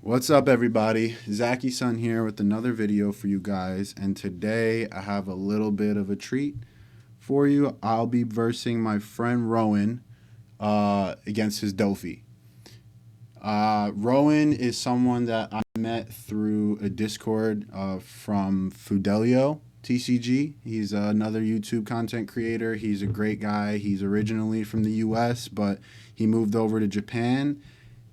What's up, everybody? Zachy Sun here with another video for you guys, and today I have a little bit of a treat for you. I'll be versing my friend Rowan against his DOFFY. Rowan is someone that I met through a Discord from Fidelio TCG. He's another YouTube content creator. He's a great guy. He's originally from the US, but he moved over to Japan,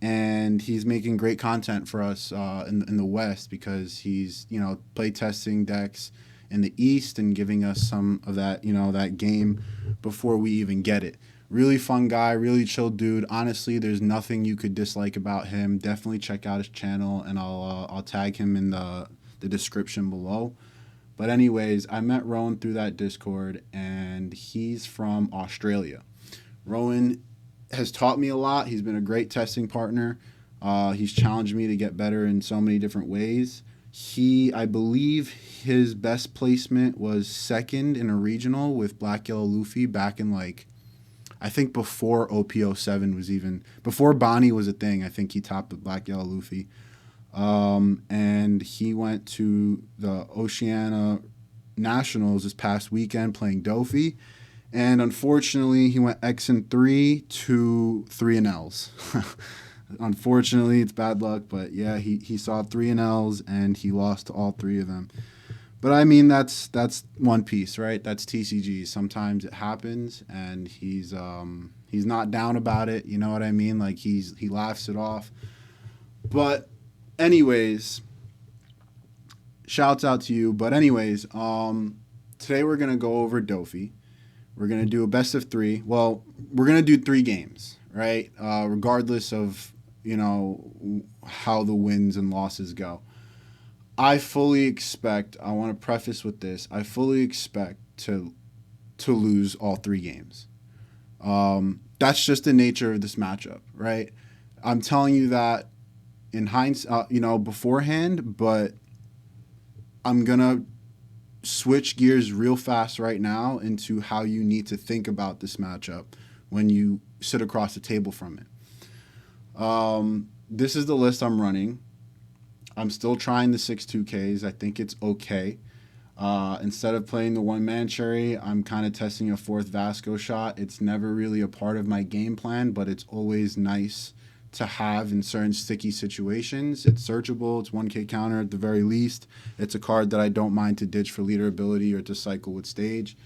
and he's making great content for us in the West because he's play testing decks in the East and giving us some of that that game before we even get it. Really fun guy, really chill dude. Honestly, there's nothing you could dislike about him. Definitely check out his channel, and I'll tag him in the description below. But anyways, I met Rowan through that Discord, and he's from Australia. Rowan has taught me a lot. He's been a great testing partner. He's challenged me to get better in so many different ways. I believe his best placement was second in a regional with Black Yellow Luffy back in I think before OP07 was even, before Bonnie was a thing. I think he topped the Black Yellow Luffy. And he went to the Oceania Nationals this past weekend playing DOFFY. And unfortunately, he went X and 3 to 3 and Ls. Unfortunately, it's bad luck, but yeah, he saw 3 and Ls and he lost all 3 of them. But I mean, that's One Piece, right? That's TCG. Sometimes it happens, and he's not down about it. You know what I mean? Like he laughs it off. But anyways, shouts out to you. But anyways, today we're gonna go over DOFFY. We're going to do a best of 3. Well, we're going to do 3 games, right? Regardless of, how the wins and losses go. I fully expect, I want to preface with this, I fully expect to lose all 3 games. That's just the nature of this matchup, right? I'm telling you that in hindsight, beforehand, but I'm going to switch gears real fast right now into how you need to think about this matchup when you sit across the table from it. This is the list I'm running. I'm still trying the 6-2Ks. I think it's okay. Instead of playing the one-man cherry, I'm kind of testing a 4th Vasco shot. It's never really a part of my game plan, but it's always nice to have in certain sticky situations. It's searchable. It's 1K counter at the very least. It's a card that I don't mind to ditch for leader ability or to cycle with stage.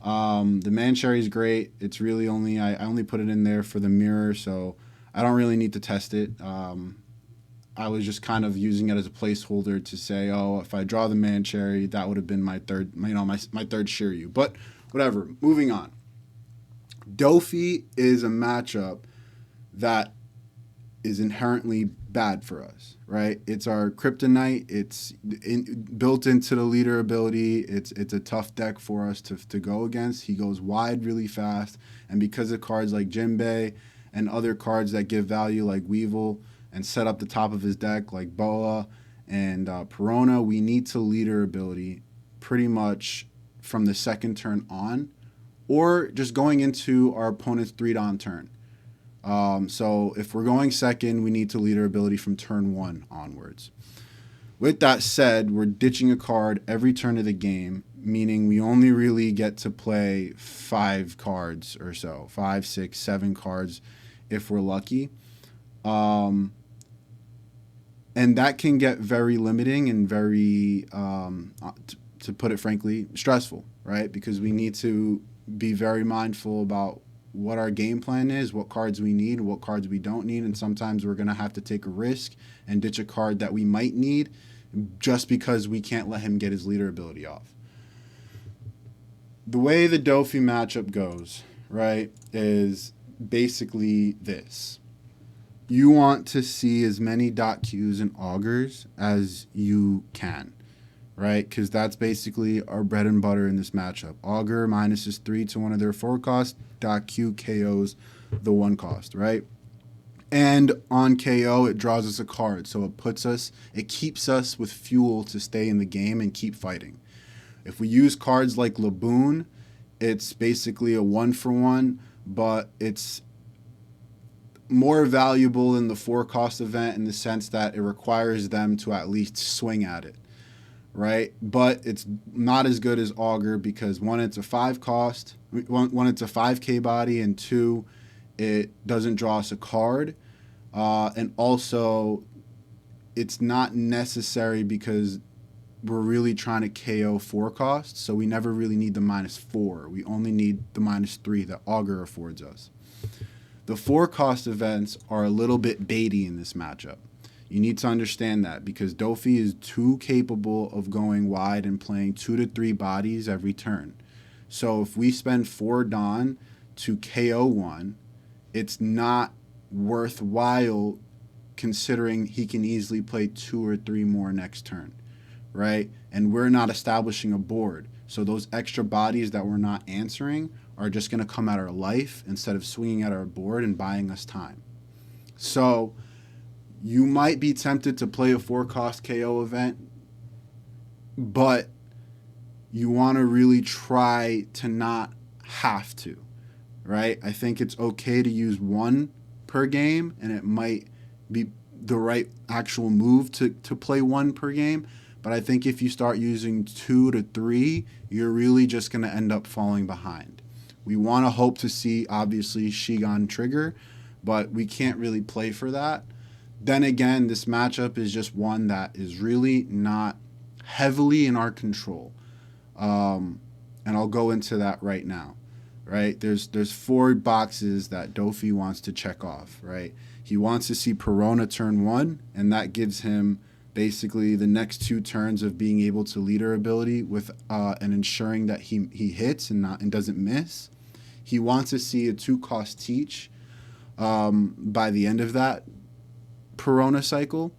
The man cherry is great. It's really I only put it in there for the mirror, so I don't really need to test it. I was just kind of using it as a placeholder to say, oh, if I draw the man cherry, that would have been my third, my third Shiryu. But whatever. Moving on. DOFFY is a matchup that is inherently bad for us, right? It's our kryptonite. It's built into the leader ability. It's a tough deck for us to go against. He goes wide really fast, and because of cards like Jinbei and other cards that give value like Weevil and set up the top of his deck like Boa and Perona, we need to leader ability pretty much from the second turn on, or just going into our opponent's 3-don turn. So if we're going second, we need to leader ability from turn 1 onwards. With that said, we're ditching a card every turn of the game, meaning we only really get to play 5 cards or so, 5, 6, 7 cards if we're lucky. And that can get very limiting and very, to put it frankly, stressful, right? Because we need to be very mindful about what our game plan is, what cards we need, what cards we don't need, and sometimes we're going to have to take a risk and ditch a card that we might need just because we can't let him get his leader ability off. The way the DOFFY matchup goes, right, is basically this. You want to see as many Doc Qs and augers as you can, right? Because that's basically our bread and butter in this matchup. Augur minuses 3 to one of their 4 costs. Doc Q KOs the 1 cost, right? And on KO, it draws us a card. So it keeps us with fuel to stay in the game and keep fighting. If we use cards like Laboon, it's basically a 1-for-1, but it's more valuable than the 4-cost event in the sense that it requires them to at least swing at it, right? But it's not as good as Augur because one, it's a 5-cost, one, it's a 5K body, and two, it doesn't draw us a card. And also, it's not necessary because we're really trying to KO 4 costs, so we never really need the -4. We only need the -3 that Augur affords us. The 4-cost events are a little bit baity in this matchup. You need to understand that because DOFFY is too capable of going wide and playing 2 to 3 bodies every turn. So if we spend 4 Dawn to KO 1, it's not worthwhile considering he can easily play 2 or 3 more next turn, right? And we're not establishing a board. So those extra bodies that we're not answering are just going to come at our life instead of swinging at our board and buying us time. So you might be tempted to play a 4-cost KO event, but you want to really try to not have to, right? I think it's okay to use 1 per game, and it might be the right actual move to play 1 per game. But I think if you start using 2 to 3, you're really just going to end up falling behind. We want to hope to see, obviously, Shigan trigger, but we can't really play for that. Then again, this matchup is just one that is really not heavily in our control. And I'll go into that right now, right? There's 4 boxes that DOFFY wants to check off, right? He wants to see Perona turn 1, and that gives him basically the next 2 turns of being able to leader ability with and ensuring that he hits and doesn't miss. He wants to see a 2-cost teach by the end of that Perona cycle,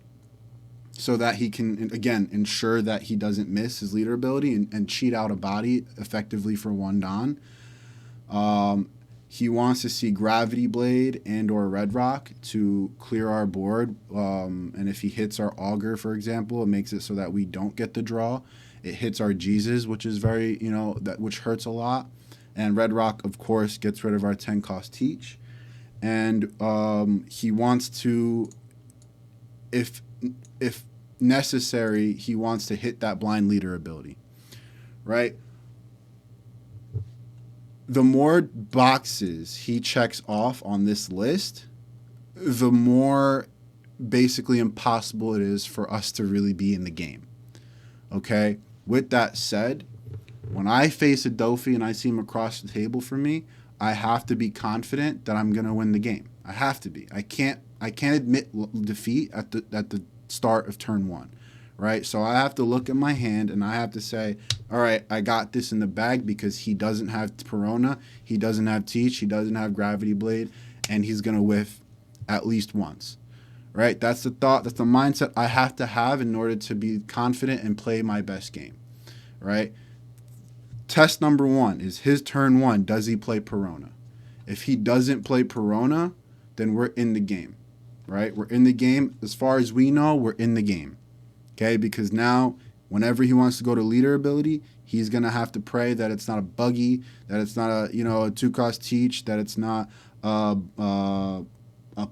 so that he can, again, ensure that he doesn't miss his leader ability and cheat out a body effectively for 1 Dawn. He wants to see Gravity Blade and or Red Rock to clear our board. And if he hits our Augur, for example, it makes it so that we don't get the draw. It hits our Jesus, which is very, which hurts a lot. And Red Rock, of course, gets rid of our 10-cost teach. And he wants to, if necessary, he wants to hit that blind leader ability, right? The more boxes he checks off on this list, the more basically impossible it is for us to really be in the game. Okay? With that said, when I face a DOFFY and I see him across the table from me, I have to be confident that I'm going to win the game. I have to be. I can't admit defeat at the start of turn 1. Right? So I have to look at my hand and I have to say, all right, I got this in the bag because he doesn't have Perona, he doesn't have Teach, he doesn't have Gravity Blade, and he's going to whiff at least once. Right? That's the thought, that's the mindset I have to have in order to be confident and play my best game. Right? Test number 1 is his turn 1, does he play Perona? If he doesn't play Perona, then we're in the game. Right? We're in the game. As far as we know, we're in the game. Okay, because now whenever he wants to go to leader ability, he's going to have to pray that it's not a buggy, that it's not a 2-cost teach, that it's not a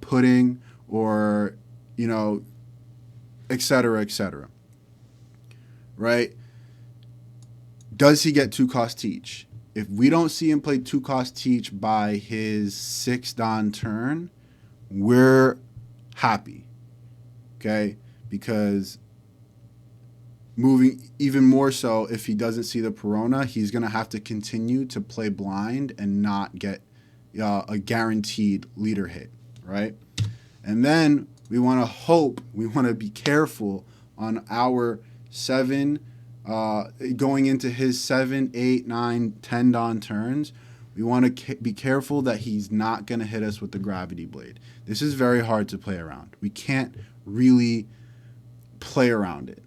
pudding or, et cetera, et cetera. Right? Does he get 2-cost teach? If we don't see him play 2-cost teach by his 6 Dawn turn, we're happy. Okay? Because moving even more so, if he doesn't see the Perona, he's going to have to continue to play blind and not get a guaranteed leader hit, right? And then we want to be careful on our 7, going into his 7, 8, 9, 10 Dawn turns. We want to be careful that he's not going to hit us with the Gravity Blade. This is very hard to play around. We can't really play around it.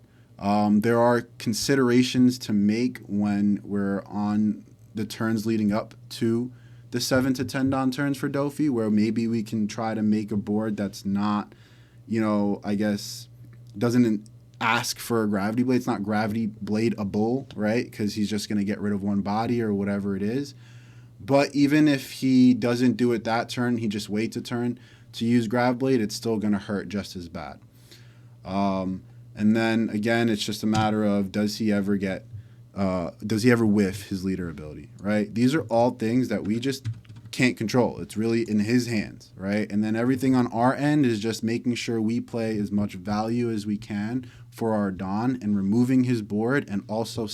There are considerations to make when we're on the turns leading up to the 7 to 10 Dawn turns for DOFFY, where maybe we can try to make a board that's not, I guess, doesn't ask for a Gravity Blade. It's not Gravity Blade a bull, right? Because he's just going to get rid of 1 body or whatever it is. But even if he doesn't do it that turn, he just waits a turn, to use Grav Blade, it's still going to hurt just as bad. And then again, it's just a matter of does he ever whiff his leader ability, right? These are all things that we just can't control. It's really in his hands, right? And then everything on our end is just making sure we play as much value as we can for our Don and removing his board, and also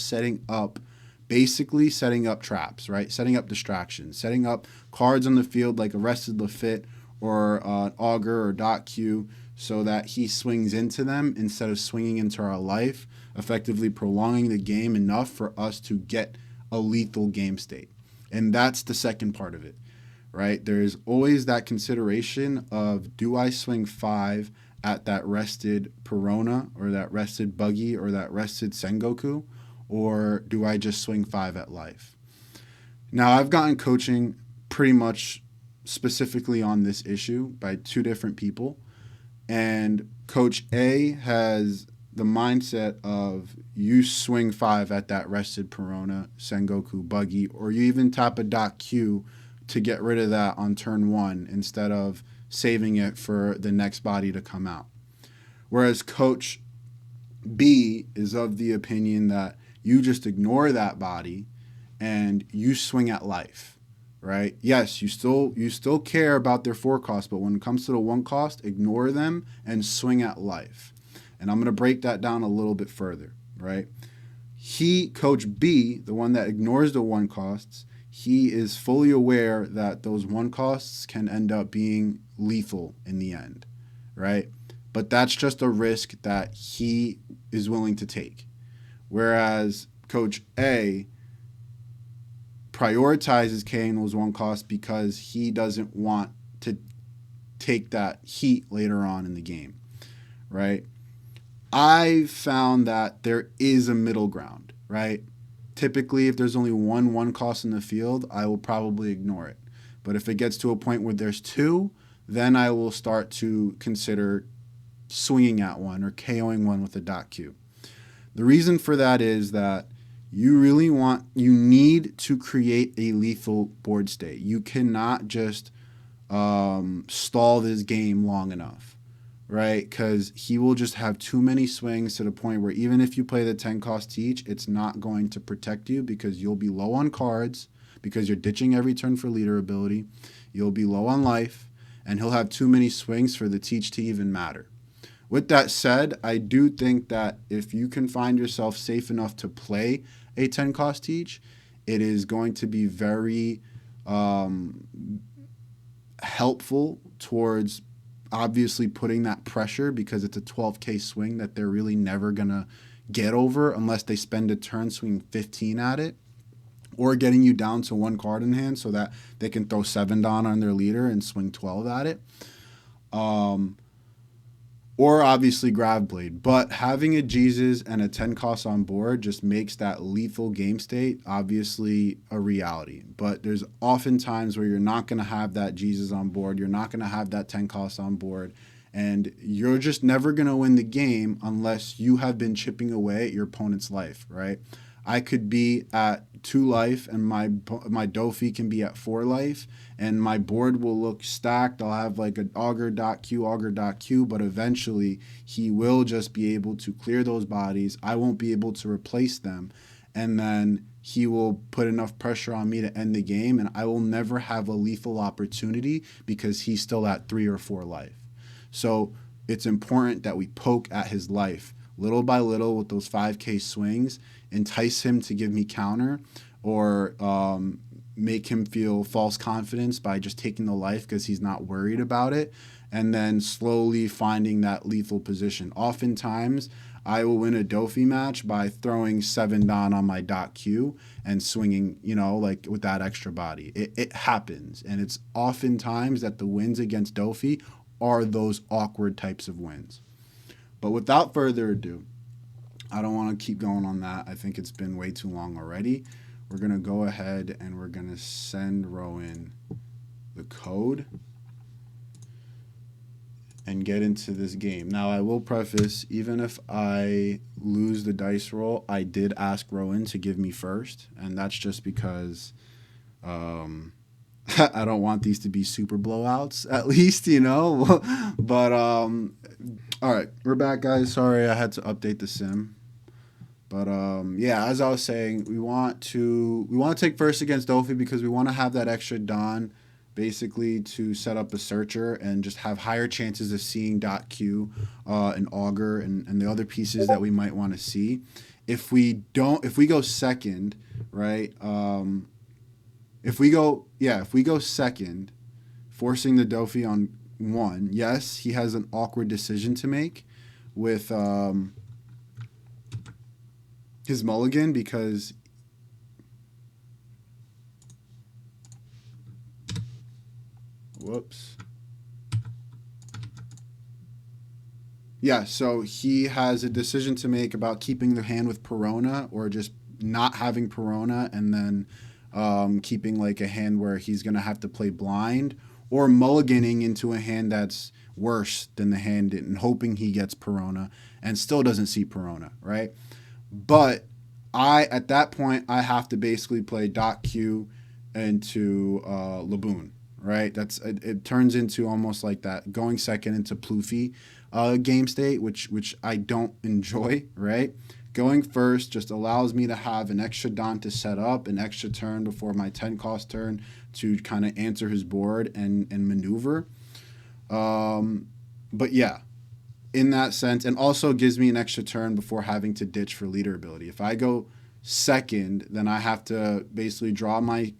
basically setting up traps, right? Setting up distractions, setting up cards on the field like Arrested Lafitte or Augur or Doc Q, so that he swings into them instead of swinging into our life, effectively prolonging the game enough for us to get a lethal game state. And that's the second part of it, right? There's always that consideration of, do I swing 5 at that rested Perona or that rested Buggy or that rested Sengoku, or do I just swing 5 at life? Now, I've gotten coaching pretty much specifically on this issue by 2 different people. And Coach A has the mindset of you swing 5 at that rested Perona, Sengoku, Buggy, or you even tap a Doc Q to get rid of that on turn 1 instead of saving it for the next body to come out. Whereas Coach B is of the opinion that you just ignore that body and you swing at life. Right? Yes, you still care about their 4 costs, but when it comes to the 1 cost, ignore them and swing at life. And I'm going to break that down a little bit further, right? Coach B, the one that ignores the 1 costs, he is fully aware that those 1 costs can end up being lethal in the end, right? But that's just a risk that he is willing to take. Whereas Coach A prioritizes K'ing those 1 costs because he doesn't want to take that heat later on in the game, right? I found that there is a middle ground, right? Typically, if there's only 1 cost in the field, I will probably ignore it. But if it gets to a point where there's 2, then I will start to consider swinging at 1 or KOing 1 with a Doc Q. The reason for that is that you need to create a lethal board state. You cannot just stall this game long enough, right? Because he will just have too many swings to the point where even if you play the 10 cost teach, it's not going to protect you because you'll be low on cards because you're ditching every turn for leader ability. You'll be low on life, and he'll have too many swings for the teach to even matter. With that said, I do think that if you can find yourself safe enough to play a 10 cost teach, it is going to be very helpful towards obviously putting that pressure, because it's a 12K swing that they're really never going to get over unless they spend a turn swinging 15 at it, or getting you down to 1 card in hand so that they can throw 7 Don on their leader and swing 12 at it. Or obviously Grav Blade. But having a Jesus and a 10 cost on board just makes that lethal game state obviously a reality. But there's often times where you're not going to have that Jesus on board. You're not going to have that 10 cost on board. And you're just never going to win the game unless you have been chipping away at your opponent's life, right? I could be at 2 life and my DOFFY can be at 4 life, and my board will look stacked. I'll have like an Augur Doc Q, but eventually he will just be able to clear those bodies. I won't be able to replace them, and then he will put enough pressure on me to end the game, and I will never have a lethal opportunity because he's still at 3 or 4 life. So it's important that we poke at his life little by little with those 5K swings, entice him to give me counter, or make him feel false confidence by just taking the life because he's not worried about it, and then slowly finding that lethal position. Oftentimes, I will win a DOFFY match by throwing 7 Don on my Doc Q and swinging, like with that extra body. It happens, and it's oftentimes that the wins against DOFFY are those awkward types of wins. But without further ado, I don't want to keep going on that. I think it's been way too long already. We're going to go ahead and we're going to send Rowan the code and get into this game. Now, I will preface, even if I lose the dice roll, I did ask Rowan to give me first, and that's just because I don't want these to be super blowouts, at least, you know. But all right, we're back, guys. Sorry, I had to update the sim. But yeah, as I was saying, we want to take first against Doffy because we want to have that extra Don, basically to set up a searcher and just have higher chances of seeing Doc Q, and Augur and the other pieces that we might want to see. If we go second, right? If we go second, forcing the Doffy on one, yes, he has an awkward decision to make with his mulligan because whoops. Yeah, so he has a decision to make about keeping the hand with Perona or just not having Perona and then keeping like a hand where he's going to have to play blind or mulliganing into a hand that's worse than the hand and hoping he gets Perona and still doesn't see Perona, right? But at that point, I have to basically play Doc Q into Laboon, right? It turns into almost like that going second into Ploofy game state, which I don't enjoy, right? Going first just allows me to have an extra Don to set up, an extra turn before my 10 cost turn to kind of answer his board and maneuver. But yeah, in that sense, and also gives me an extra turn before having to ditch for leader ability. If I go second, then I have to basically draw my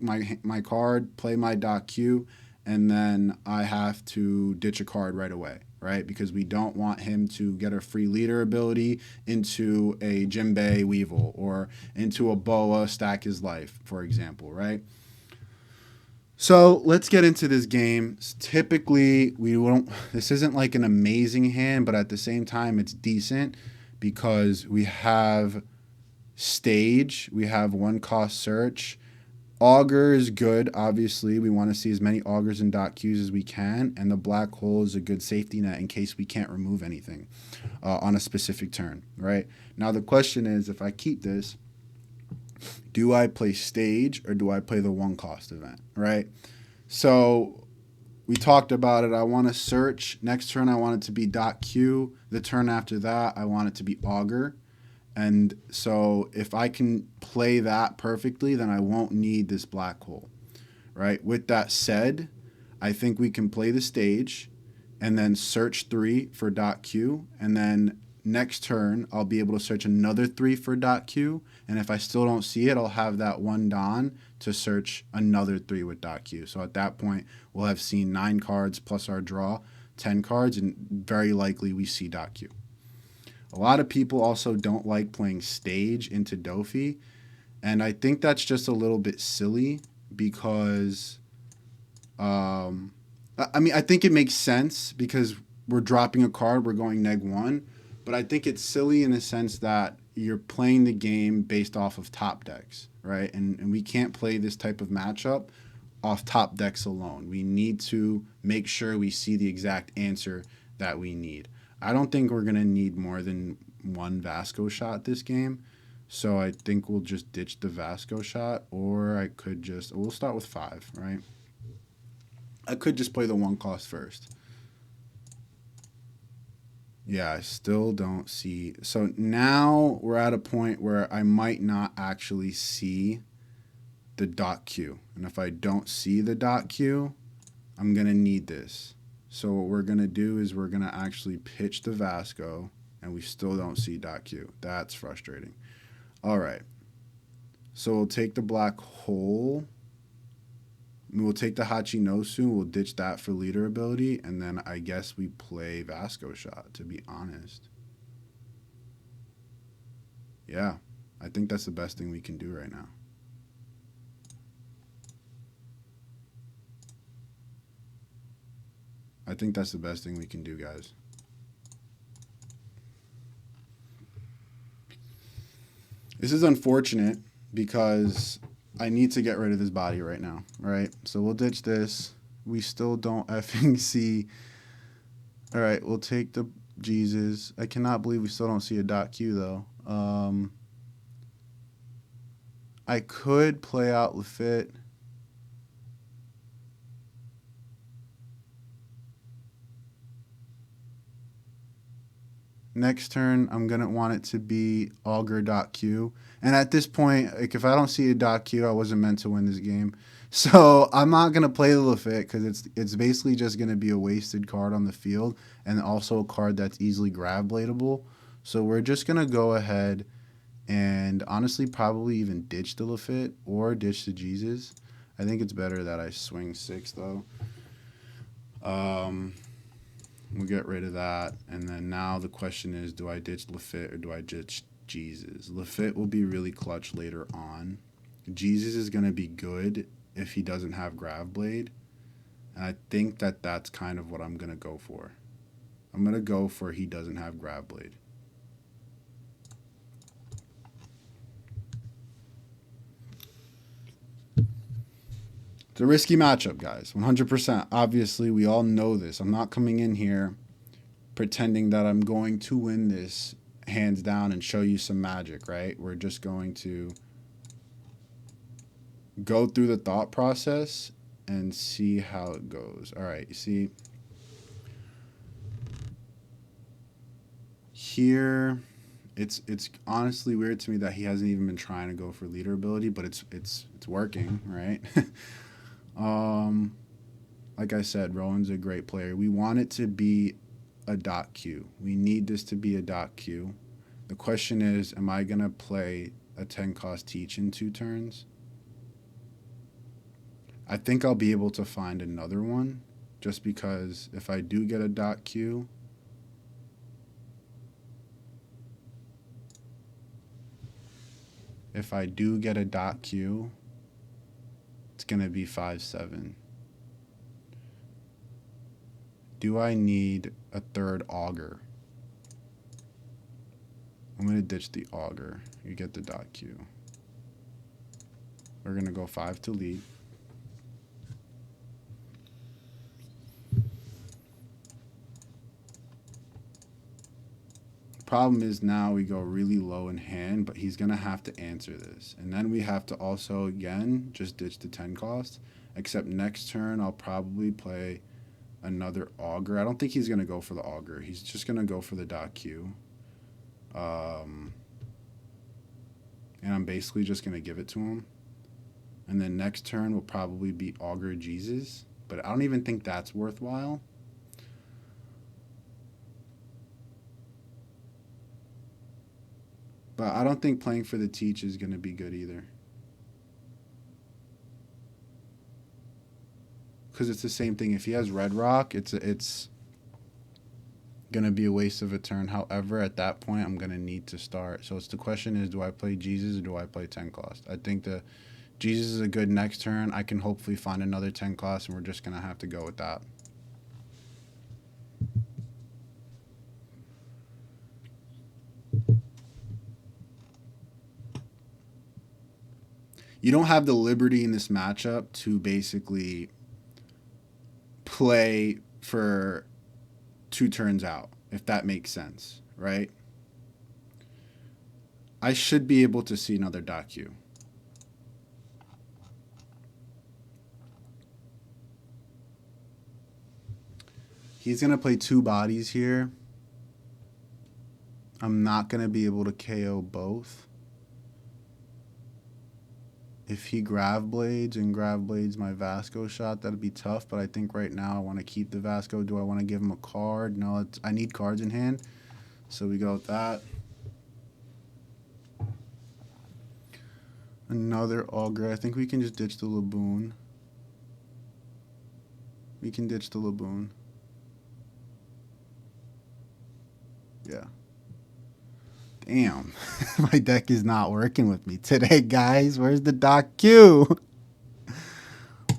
card, play my Doc Q, and then I have to ditch a card right away, right? Because we don't want him to get a free leader ability into a Jimbei Weevil or into a Boa stack his life, for example, right? So let's get into this game. Typically, we won't. This isn't like an amazing hand, but at the same time, it's decent because we have stage, we have one cost search. Augur is good, obviously. We want to see as many augurs and Doc Qs as we can, and the black hole is a good safety net in case we can't remove anything on a specific turn, right? Now the question is, if I keep this, do I play stage or do I play the one cost event, right? So we talked about it. I want to search. Next turn, I want it to be Doc Q. The turn after that, I want it to be Augur. And so if I can play that perfectly, then I won't need this black hole, right? With that said, I think we can play the stage and then search 3 for Doc Q. And then next turn, I'll be able to search another 3 for Doc Q. And if I still don't see it, I'll have that one Don to search another 3 with Doc Q. So at that point, we'll have seen 9 cards plus our draw, 10 cards, and very likely we see Doc Q. A lot of people also don't like playing stage into Doffy, and I think that's just a little bit silly because, I mean, I think it makes sense because we're dropping a card, we're going -1, but I think it's silly in the sense that you're playing the game based off of top decks, right? And we can't play this type of matchup off top decks alone. We need to make sure we see the exact answer that we need. I don't think we're going to need more than one Vasco shot this game. So I think we'll just ditch the Vasco shot, or I could just, we'll start with 5, right? I could just play the one cost first. Yeah, I still don't see. So now we're at a point where I might not actually see the Doc Q. And if I don't see the Doc Q, I'm going to need this. So what we're going to do is we're going to actually pitch the Vasco, and we still don't see Doc Q. That's frustrating. All right. So we'll take the black hole. We'll take the Hachinosu. We'll ditch that for leader ability, and then I guess we play Vasco shot, to be honest. Yeah, I think that's the best thing we can do right now. I think that's the best thing we can do, guys. This is unfortunate because I need to get rid of this body right now, right? So we'll ditch this. We still don't effing see. All right, we'll take the Jesus. I cannot believe we still don't see a Doc Q, though. I could play out Lafitte. Next turn, I'm going to want it to be Augur Doc Q. And at this point, like if I don't see a Doc Q, I wasn't meant to win this game. So I'm not going to play the Lafitte because it's basically just going to be a wasted card on the field and also a card that's easily grab bladeable. So we're just going to go ahead and honestly probably even ditch the Lafitte or ditch the Jesus. I think it's better that I swing 6 though. We'll get rid of that. And then now the question is, do I ditch Lafitte or do I ditch Jesus? Lafitte will be really clutch later on. Jesus is going to be good if he doesn't have Grav Blade. And I think that that's kind of what I'm going to go for. I'm going to go for he doesn't have Grav Blade. It's a risky matchup, guys. 100%. Obviously, we all know this. I'm not coming in here pretending that I'm going to win this hands down and show you some magic, right? We're just going to go through the thought process and see how it goes. All right, you see here, it's honestly weird to me that he hasn't even been trying to go for leader ability, but it's working, right? Like I said, Rowan's a great player. We want it to be a Doc Q. We need this to be a Doc Q. The question is, am I gonna play a 10 cost teach in 2 turns? I think I'll be able to find another one, just because if I do get a Doc Q, it's gonna be 5/7. Do I need a third Augur? I'm gonna ditch the Augur. You get the Doc Q. We're gonna go 5 to lead. Problem is now we go really low in hand, but he's gonna have to answer this. And then we have to also, again, just ditch the 10 cost. Except next turn I'll probably play another Augur. I don't think he's gonna go for the Augur. He's just gonna go for the Doc Q. And I'm basically just gonna give it to him. And then next turn will probably be Augur Jesus. But I don't even think that's worthwhile. But I don't think playing for the teach is going to be good either. Because it's the same thing. If he has Red Rock, it's going to be a waste of a turn. However, at that point, I'm going to need to start. So it's the question is, do I play Jesus or do I play 10 cost? I think the Jesus is a good next turn. I can hopefully find another 10 cost, and we're just going to have to go with that. You don't have the liberty in this matchup to basically play for 2 turns out, if that makes sense, right? I should be able to see another Doc Q. He's going to play 2 bodies here. I'm not going to be able to KO both. If he Grav Blades and Grav Blades my Vasco shot, that'd be tough. But I think right now I want to keep the Vasco. Do I want to give him a card? No, I need cards in hand. So we go with that. Another Augur. I think we can just ditch the Laboon. We can ditch the Laboon. Yeah. Damn, my deck is not working with me today, guys. Where's the Doc Q?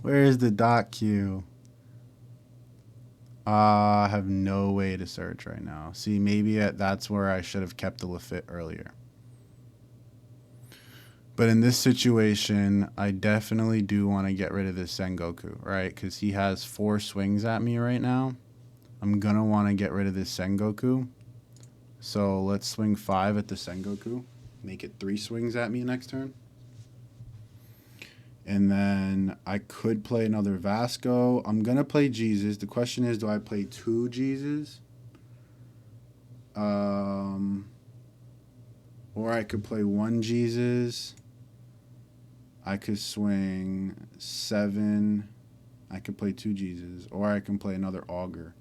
Where's the Doc Q? I have no way to search right now. See, maybe that's where I should have kept the Lafitte earlier. But in this situation, I definitely do want to get rid of this Sengoku, right? Because he has 4 swings at me right now. I'm going to want to get rid of this Sengoku. So let's swing 5 at the Sengoku. Make it 3 swings at me next turn. And then I could play another Vasco. I'm going to play Jesus. The question is, do I play 2 Jesus? Or I could play 1 Jesus. I could swing 7. I could play 2 Jesus. Or I can play another Augur.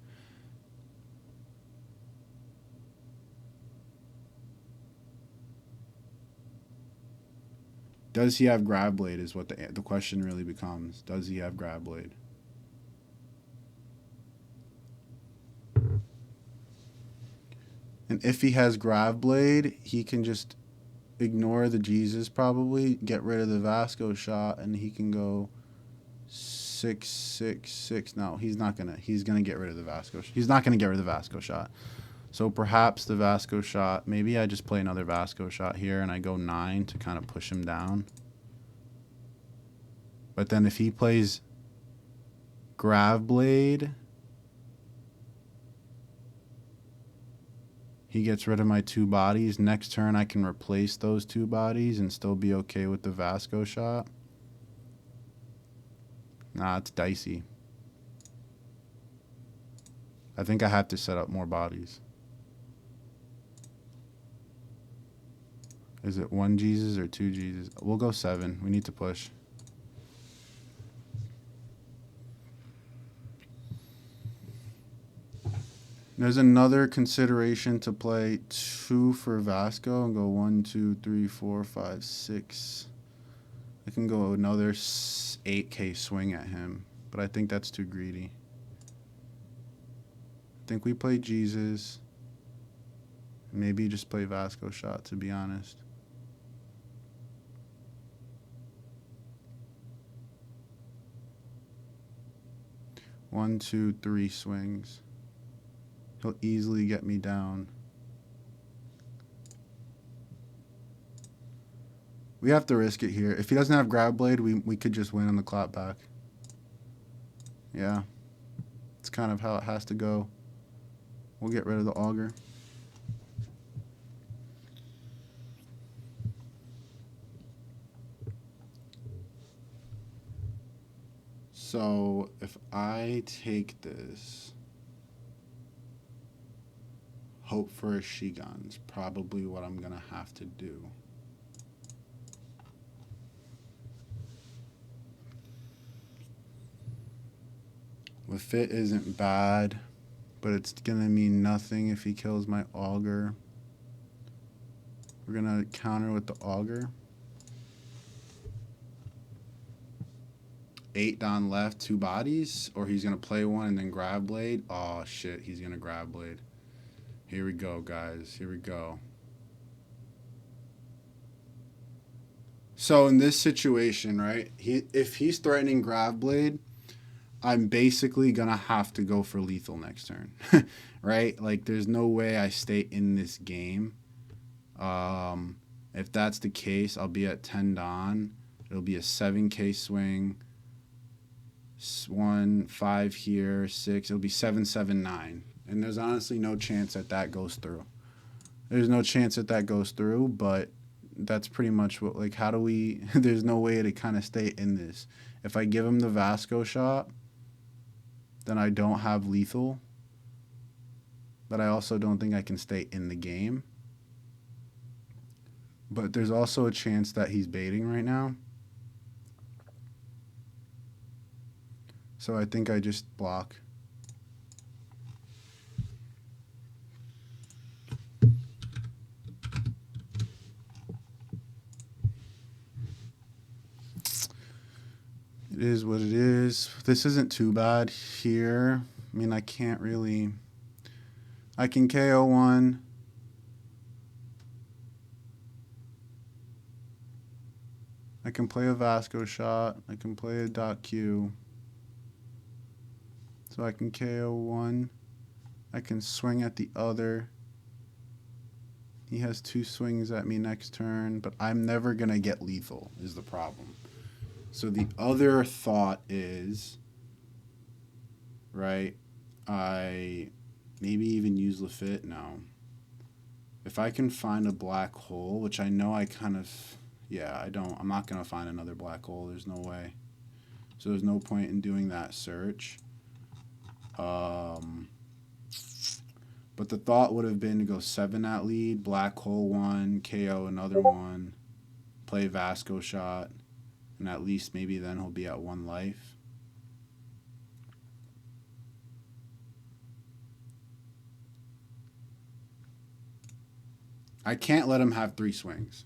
Does he have Grab Blade is what the question really becomes. Does he have Grab Blade? And if he has Grab Blade, he can just ignore the Jesus probably, get rid of the Vasco shot, and he can go 6, 6, 6. No, he's not gonna. He's gonna get rid of the Vasco. He's not gonna get rid of the Vasco shot. So perhaps the Vasco shot. Maybe I just play another Vasco shot here, and I go 9 to kind of push him down. But then if he plays Grav Blade, he gets rid of my 2 bodies. Next turn, I can replace those 2 bodies and still be okay with the Vasco shot. Nah, it's dicey. I think I have to set up more bodies. Is it 1 Jesus or 2 Jesus? We'll go 7. We need to push. There's another consideration to play 2 for Vasco and go 1, 2, 3, 4, 5, 6. I can go another 8K swing at him, but I think that's too greedy. I think we play Jesus. Maybe just play Vasco shot, to be honest. One, 2, 3 swings. He'll easily get me down. We have to risk it here. If he doesn't have Grab Blade, we could just win on the clap back. Yeah. It's kind of how it has to go. We'll get rid of the Augur. So if I take this, hope for a Shigan's probably what I'm going to have to do. Lafit isn't bad, but it's going to mean nothing if he kills my Augur. We're going to counter with the Augur. 8 down left, 2 bodies, or he's going to play 1 and then Grab Blade. Oh, shit, he's going to Grab Blade. Here we go, guys. Here we go. So in this situation, right, if he's threatening Grab Blade, I'm basically going to have to go for lethal next turn, right? Like, there's no way I stay in this game. If that's the case, I'll be at 10 Don. It'll be a 7K swing. 1, 5 here, 6. It'll be 7, 7, 9. And there's honestly no chance that that goes through. There's no chance that that goes through, but that's pretty much what, like, how do we, there's no way to kind of stay in this. If I give him the Vasco shot, then I don't have lethal, but I also don't think I can stay in the game. But there's also a chance that he's baiting right now. So I think I just block. It is what it is. This isn't too bad here. I mean, I can't really... I can KO 1. I can play a Vasco shot. I can play a Doc Q. So I can KO 1. I can swing at the other. He has 2 swings at me next turn, but I'm never going to get lethal is the problem. So the other thought is, right, I maybe even use Lafit. No. If I can find a black hole, which I know I kind of, yeah, I'm not going to find another black hole. There's no way. So there's no point in doing that search. But the thought would have been to go 7 at lead, black hole 1, KO another one, play Vasco shot, and at least maybe then he'll be at 1 life. I can't let him have 3 swings,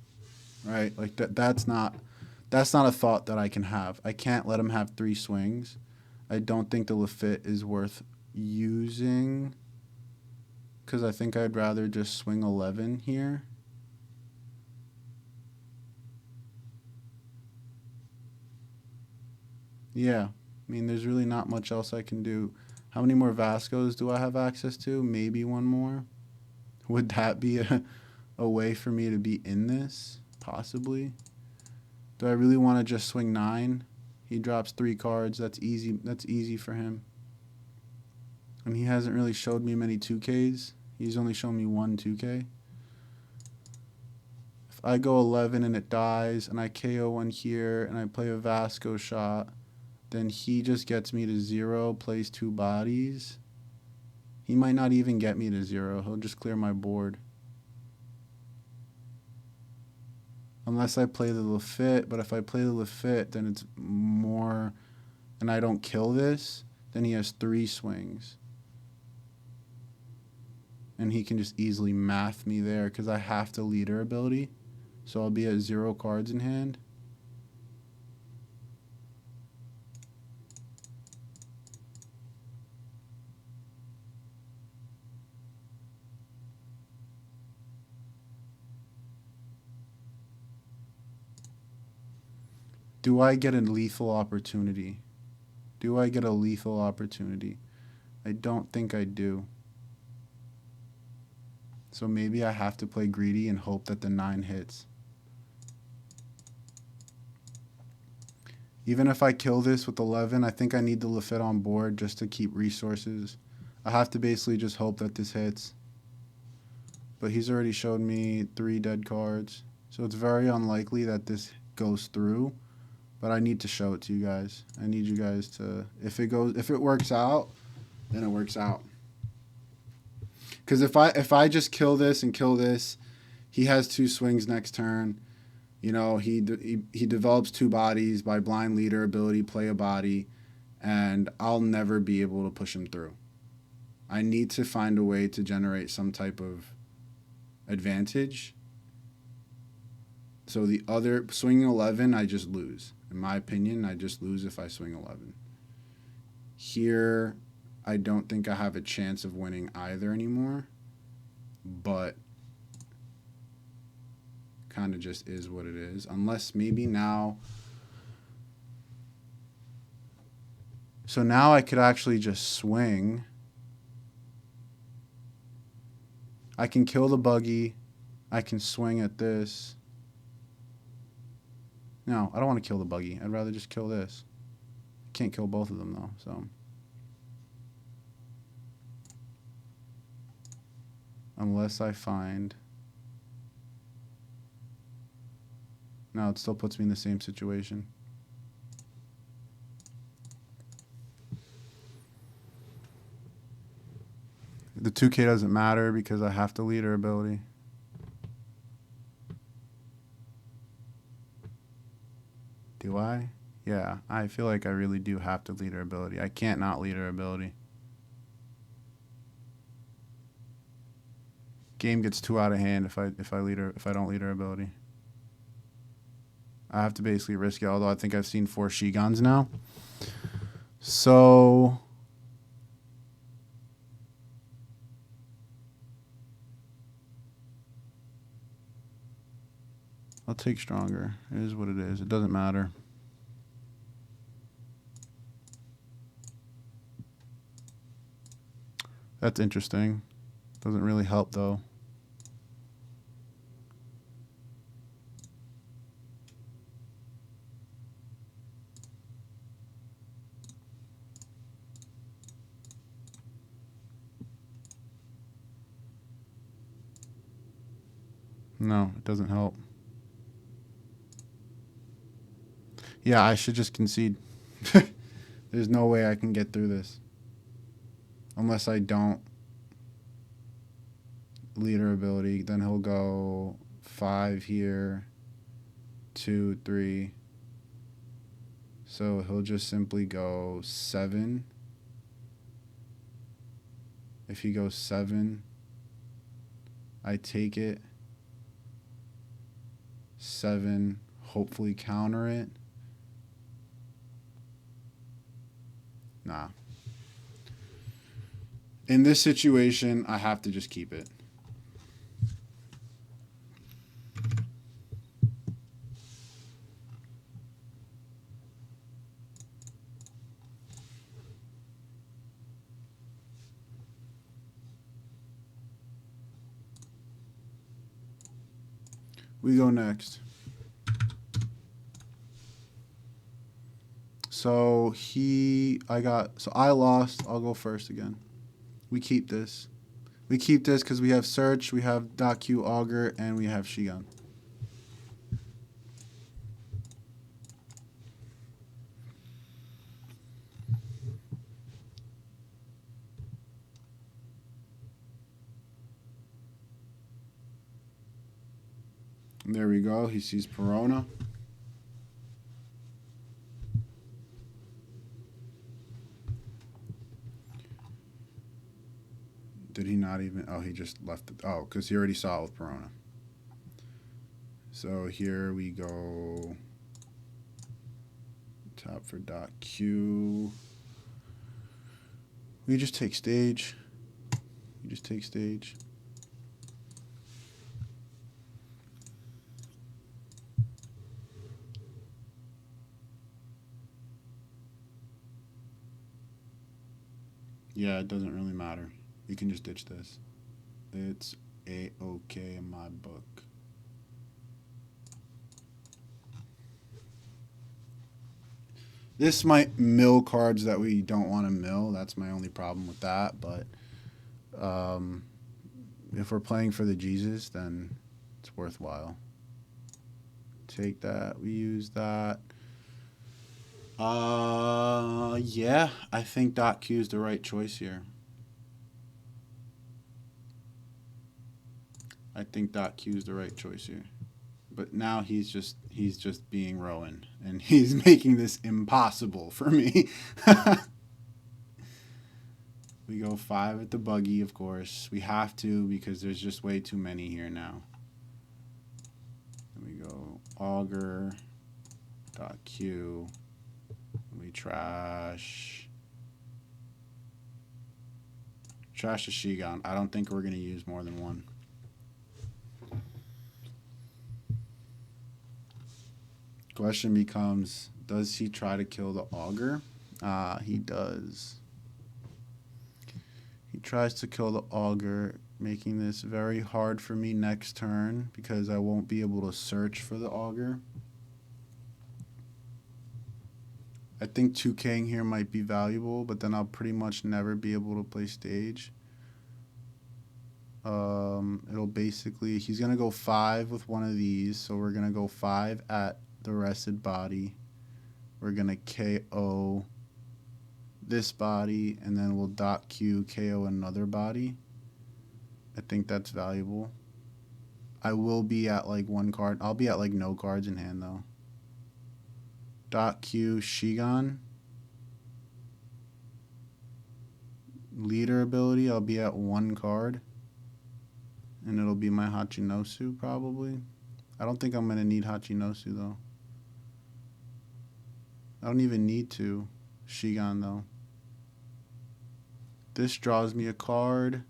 right? Like that's not a thought that I can have. I can't let him have 3 swings. I don't think the Lafitte is worth using because I think I'd rather just swing 11 here. Yeah, I mean, there's really not much else I can do. How many more Vascos do I have access to? Maybe one more. Would that be a way for me to be in this? Possibly. Do I really want to just swing 9? He drops 3 cards. That's easy. That's easy for him. And he hasn't really showed me many 2Ks. He's only shown me 1 2K. If I go 11 and it dies, and I KO one here, and I play a Vasco shot, then he just gets me to 0, plays 2 bodies. He might not even get me to 0. He'll just clear my board. Unless I play the Lafitte, but if I play the Lafitte, then it's more, and I don't kill this, then he has 3 swings. And he can just easily math me there because I have to leader ability. So I'll be at 0 cards in hand. Do I get a lethal opportunity? Do I get a lethal opportunity? I don't think I do. So maybe I have to play greedy and hope that the 9 hits. Even if I kill this with 11, I think I need the Lafitte on board just to keep resources. I have to basically just hope that this hits. But he's already showed me 3 dead cards. So it's very unlikely that this goes through. But I need to show it to you guys. I need you guys to, if it works out, then it works out. Because if I just kill this and kill this, he has 2 swings next turn. You know, he develops 2 bodies by blind leader ability, play a body, and I'll never be able to push him through. I need to find a way to generate some type of advantage. So the other, swinging 11, I just lose. In my opinion, I just lose if I swing 11. Here, I don't think I have a chance of winning either anymore, but kind of just is what it is. Unless maybe now, so now I could actually just swing. I can kill the buggy. I can swing at this. No, I don't want to kill the buggy. I'd rather just kill this. Can't kill both of them though, so. Unless I find. No, it still puts me in the same situation. The 2K doesn't matter because I have to leader ability. Do I? Yeah, I feel like I really do have to leader ability. I can't not leader ability. Game gets too out of hand if I don't leader ability. I have to basically risk it, although I think I've seen 4 Shigans now. So I'll take stronger. It is what it is. It doesn't matter. That's interesting. Doesn't really help though. No, it doesn't help. Yeah, I should just concede. There's no way I can get through this. Unless I don't. leader ability. Then he'll go 5 here, 2, 3. So he'll just simply go 7. If he goes 7, I take it. 7, hopefully counter it. Nah. In this situation, I have to just keep it. We go next. So I lost. I'll go first again. We keep this. We keep this because we have Search, we have Doc Q Augur, and we have Shigan. There we go. He sees Perona. Did he not even? Oh, he just left it. Oh, because he already saw it with Perona. So here we go. Top for Doc Q. We just take stage. We just take stage. Yeah, it doesn't really matter. You can just ditch this. It's A-OK in my book. This might mill cards that we don't want to mill. That's my only problem with that. But if we're playing for the Jesus, then it's worthwhile. Take that. We use that. Yeah, I think Doc Q is the right choice here. I think Doc Q is the right choice here. But now he's just being Rowan, and he's making this impossible for me. We go 5 at the buggy, of course. We have to because there's just way too many here now. And we go Augur, Doc Q. We trash the Shigan. I don't think we're going to use more than one. Question becomes, does he try to kill the Augur? He does. He tries to kill the Augur, making this very hard for me next turn because I won't be able to search for the Augur. I think 2K'ing here might be valuable, but then I'll pretty much never be able to play stage. It'll basically, he's going to go 5 with one of these, so we're going to go 5 at the rested body. We're going to KO this body, and then we'll Doc Q KO another body. I think that's valuable. I will be at like 1 card. I'll be at like no cards in hand, though. Doc Q Shigan. Leader ability, I'll be at 1 card. And it'll be my Hachinosu, probably. I don't think I'm going to need Hachinosu, though. I don't even need to. Shigan, though. This draws me a card.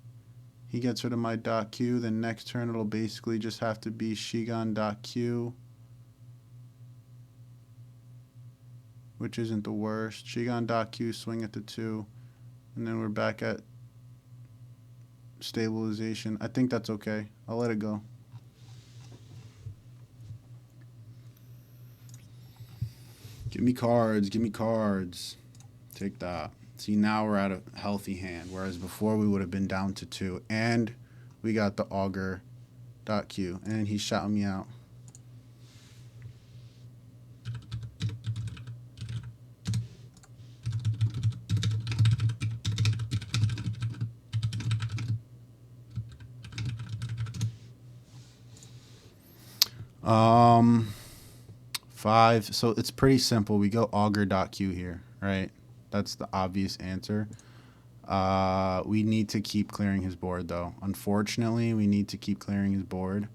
He gets rid of my Doc Q. Then next turn, it'll basically just have to be Shigan Doc Q. Which isn't the worst. Shigan Doc Q, swing at the 2. And then we're back at stabilization. I think that's okay. I'll let it go. Give me cards. Give me cards. Take that. See, now we're at a healthy hand, whereas before we would have been down to 2. And we got the Augur Doc Q. And he's shouting me out. Um, 5. So it's pretty simple. We go augur Doc Q here, right? That's the obvious answer. We need to keep clearing his board, though. Unfortunately, we need to keep clearing his board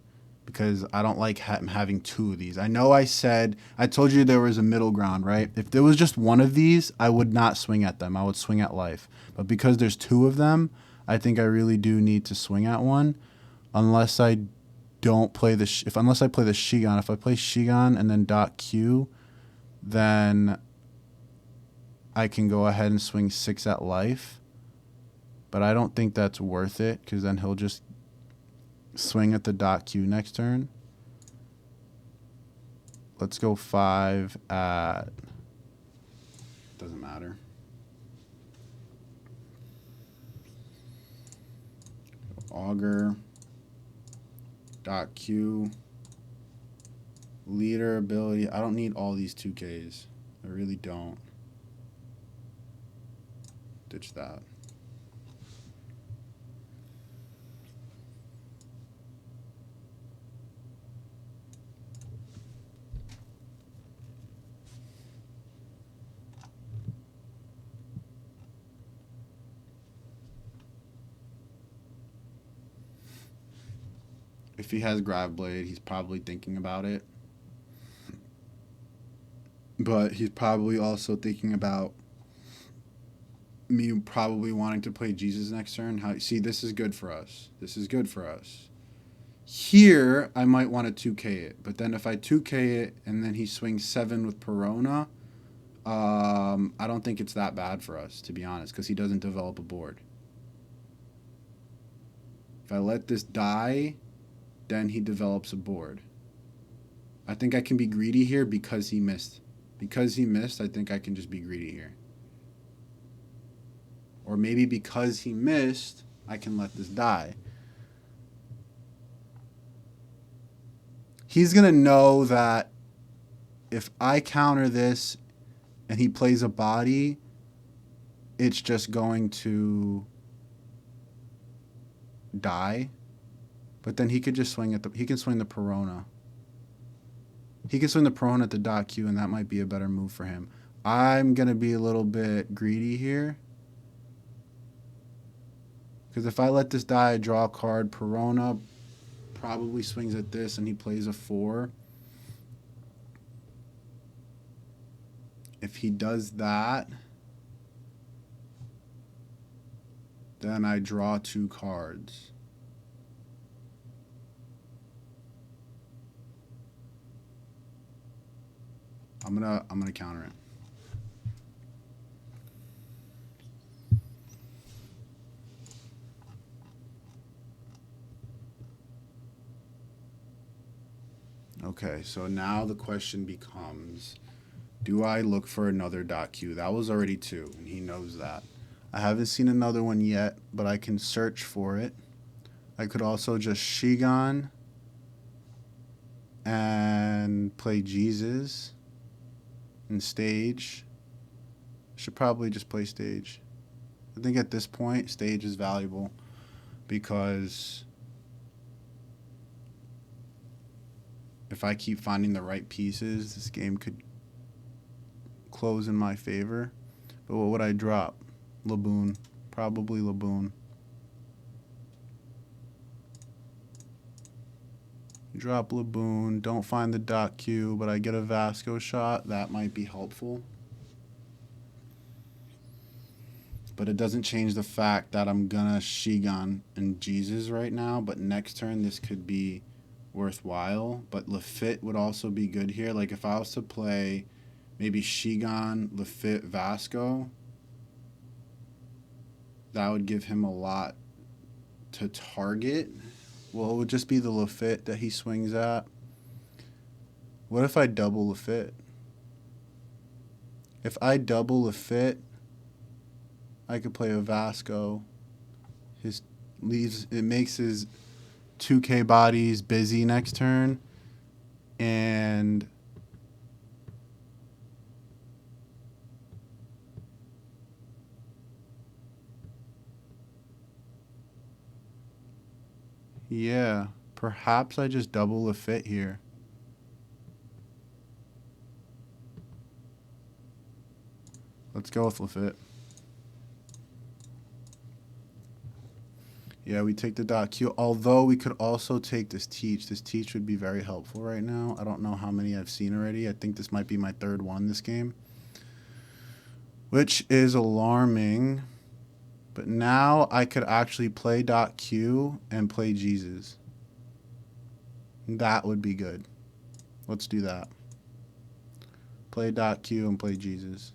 because I don't like having 2 of these. I know I told you there was a middle ground, right? If there was just one of these, I would not swing at them. I would swing at life. But because there's 2 of them, I think I really do need to swing at one, unless I don't play the unless I play the Shigan. If I play Shigan and then Doc Q, then I can go ahead and swing 6 at life. But I don't think that's worth it because then he'll just swing at the Doc Q next turn. Let's go 5 at... Doesn't matter. Augur. Doc Q. Leader ability. I don't need all these 2Ks. I really don't. Ditch that. If he has Grav Blade, he's probably thinking about it. But he's probably also thinking about me probably wanting to play Jesus next turn. See, this is good for us. This is good for us. Here, I might want to 2K it. But then if I 2K it and then he swings 7 with Perona, I don't think it's that bad for us, to be honest, because he doesn't develop a board. If I let this die, then he develops a board. I think I can be greedy here because he missed. Because he missed, I think I can just be greedy here. Or maybe because he missed, I can let this die. He's going to know that if I counter this and he plays a body, it's just going to die. But then he could just swing at he can swing the Perona. He can swing the Perona at the Doc Q, and that might be a better move for him. I'm going to be a little bit greedy here. Because if I let this die, I draw a card. Perona probably swings at this, and he plays a 4. If he does that, then I draw 2 cards. I'm gonna counter it. Okay, so now the question becomes, do I look for another Doc Q? That was already 2, and he knows that. I haven't seen another one yet, but I can search for it. I could also just Shigan and play Jesus and stage. Should probably just play stage. I think at this point, stage is valuable because if I keep finding the right pieces, this game could close in my favor. But what would I drop? Laboon. Probably Laboon. Drop Laboon. Don't find the Doc Q, but I get a Vasco shot. That might be helpful. But it doesn't change the fact that I'm gonna Shigan and Jesus right now. But next turn, this could be worthwhile. But Lafitte would also be good here. Like if I was to play maybe Shigan, Lafitte, Vasco, that would give him a lot to target. Well, it would just be the Lafitte that he swings at. What if I double Lafitte? If I double Lafitte, I could play a Vasco. It makes his 2K bodies busy next turn. And yeah, perhaps I just double Lafitte here. Let's go with Lafitte. Yeah, we take the Doc Q. Although we could also take this Teach. This Teach would be very helpful right now. I don't know how many I've seen already. I think this might be my third one this game, which is alarming. But now I could actually play Doc Q and play Jesus. That would be good. Let's do that. Play Doc Q and play Jesus.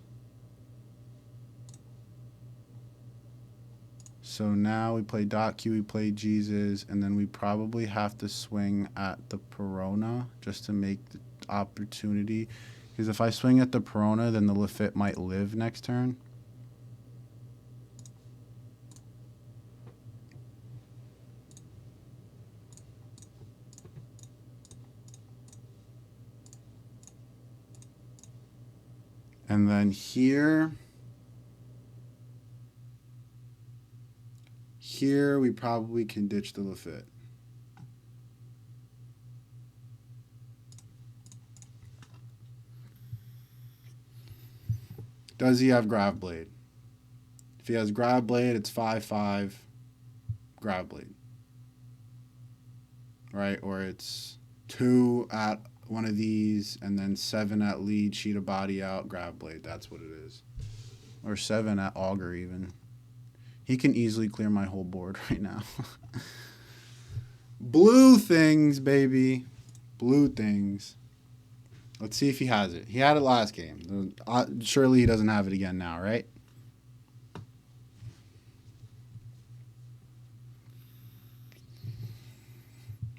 So now we play Doc Q, we play Jesus, and then we probably have to swing at the Perona just to make the opportunity. Because if I swing at the Perona, then the Lafitte might live next turn. And then here we probably can ditch the Lafitte. Does he have Grav Blade? If he has Grav Blade, it's 5/5 Grav Blade. Right? Or it's 2 at one of these and then 7 at lead, Sheet of Body out, Grav Blade. That's what it is. Or 7 at Augur even. He can easily clear my whole board right now. Blue things, baby. Blue things. Let's see if he has it. He had it last game. Surely he doesn't have it again now, right?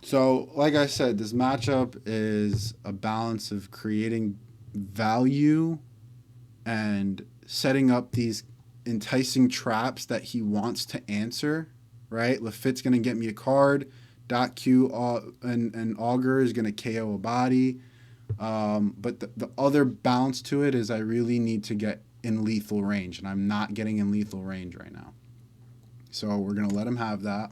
So, like I said, this matchup is a balance of creating value and setting up these enticing traps that he wants to answer, right? Lafitte's going to get me a card. Doc Q and Augur is going to KO a body. But the other balance to it is I really need to get in lethal range, and I'm not getting in lethal range right now. So we're going to let him have that.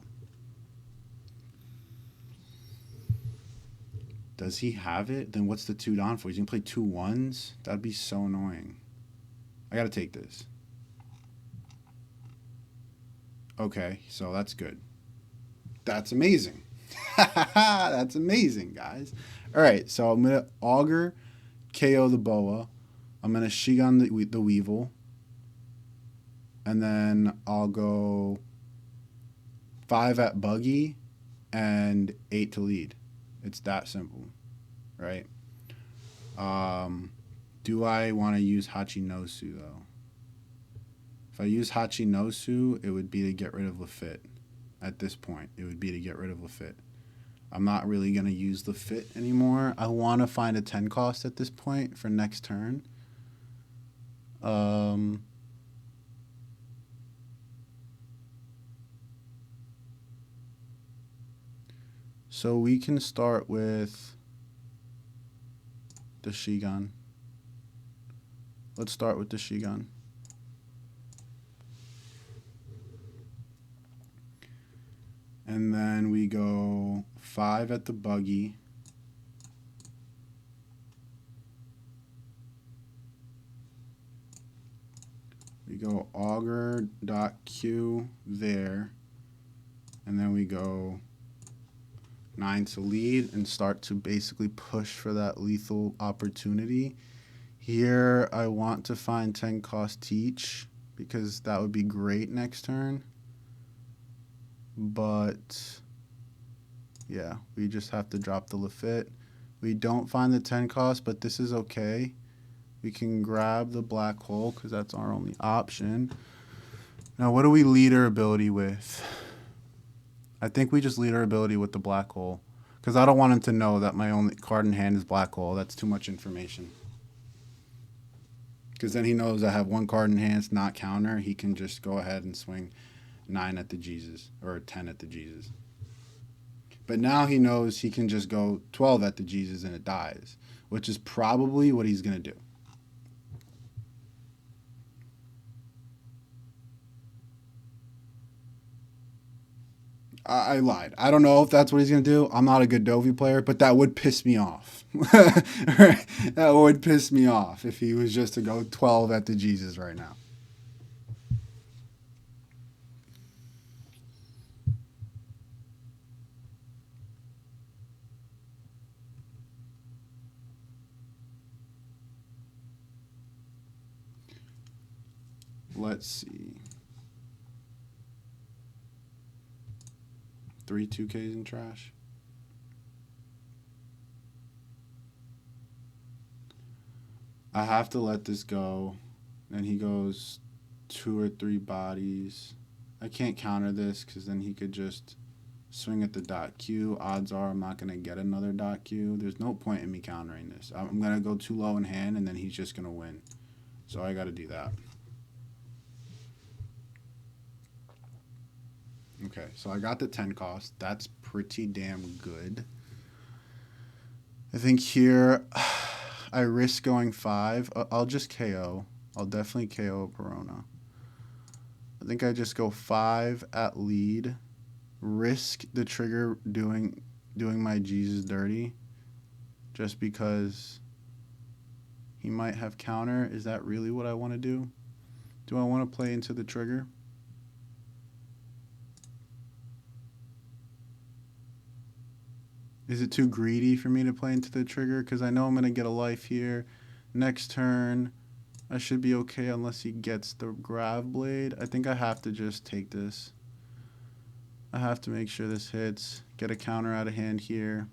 Does he have it? Then what's the 2 down for? He's going to play 2 1s? That'd be so annoying. I got to take this. Okay, so that's good. That's amazing. That's amazing, guys. All right, so I'm going to Augur, KO the Boa. I'm going to Shigan the Weevil. And then I'll go 5 at Buggy and 8 to lead. It's that simple, right? Do I want to use Hachinosu, though? If I use Hachinosu, it would be to get rid of Lafitte. At this point, it would be to get rid of Lafitte. I'm not really going to use Lafitte anymore. I want to find a 10 cost at this point for next turn. So we can start with the Shigan. Let's start with the Shigan. And then we go 5 at the Buggy. We go Augur, Doc Q there. And then we go 9 to lead and start to basically push for that lethal opportunity. Here I want to find 10 cost Teach because that would be great next turn. But yeah, we just have to drop the Lafitte. We don't find the 10 cost, but this is okay. We can grab the Black Hole because that's our only option. Now, what do we lead our ability with? I think we just lead our ability with the Black Hole because I don't want him to know that my only card in hand is Black Hole. That's too much information. Because then he knows I have 1 card in hand, it's not counter. He can just go ahead and swing 9 at the Jesus or 10 at the Jesus. But now he knows he can just go 12 at the Jesus and it dies, which is probably what he's going to do. I lied. I don't know if that's what he's going to do. I'm not a good DOFFY player, but that would piss me off. That would piss me off if he was just to go 12 at the Jesus right now. Let's see. 3 2Ks in trash. I have to let this go. And he goes 2 or 3 bodies. I can't counter this because then he could just swing at the Doc Q. Odds are I'm not going to get another Doc Q. There's no point in me countering this. I'm going to go too low in hand and then he's just going to win. So I got to do that. Okay, so I got the 10 cost. That's pretty damn good. I think here I risk going 5. I'll just KO. I'll definitely KO Perona. I think I just go 5 at lead. Risk the trigger doing my Jesus dirty. Just because he might have counter. Is that really what I want to do? Do I want to play into the trigger? Is it too greedy for me to play into the trigger? Because I know I'm going to get a life here. Next turn, I should be okay unless he gets the Grav Blade. I think I have to just take this. I have to make sure this hits. Get a counter out of hand here.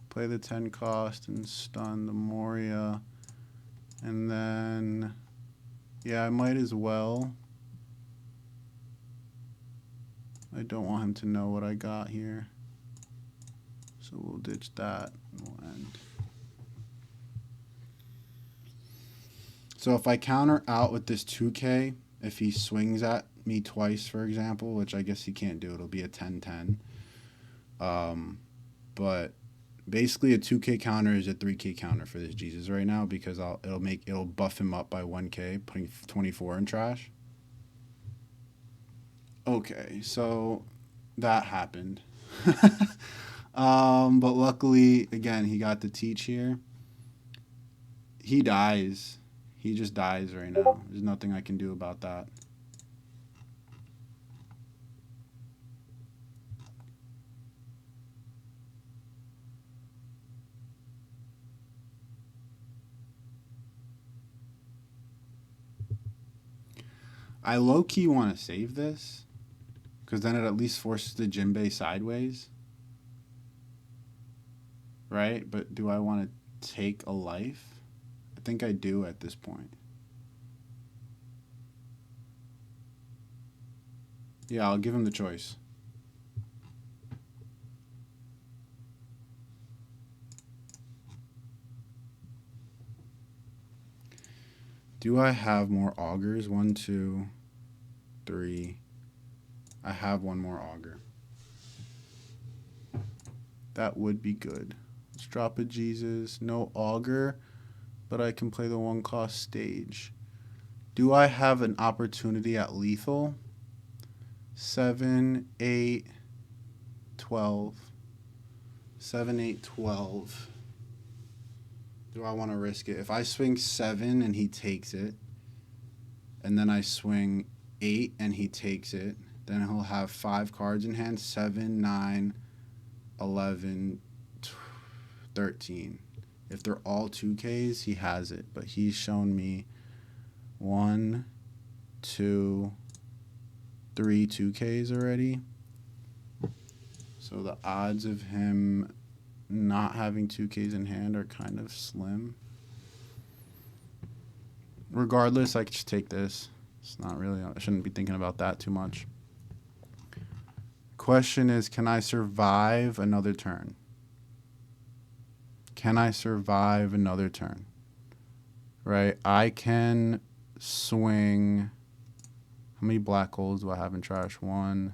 Play the 10 cost and stun the Moria. And then, yeah, I might as well. I don't want him to know what I got here. So we'll ditch that and we'll end. So if I counter out with this 2K, if he swings at me twice, for example, which I guess he can't do, it'll be a 10-10. But basically a 2K counter is a 3K counter for this Jesus right now because it'll buff him up by 1K, putting 24 in trash. Okay, so that happened. But luckily, again, he got the teach here. He dies. He just dies right now. There's nothing I can do about that. I low-key want to save this. Because then it at least forces the Jinbei sideways. Right? But do I want to take a life? I think I do at this point. Yeah, I'll give him the choice. Do I have more augurs? 1, 2, 3. I have one more augur. That would be good. Let's drop a Jesus. No augur, but I can play the 1 cost stage. Do I have an opportunity at lethal? 7, 8, 12. 7, 8, 12. Do I want to risk it? If I swing 7 and he takes it, and then I swing 8 and he takes it, then he'll have 5 cards in hand. 7, 9, 11, 13. If they're all 2Ks, he has it. But he's shown me 1, 2, 3 2Ks already. So the odds of him not having 2Ks in hand are kind of slim. Regardless, I could just take this. It's not really, I shouldn't be thinking about that too much. Question is, can I survive another turn? Can I survive another turn? Right? I can swing. How many black holes do I have in trash? 1,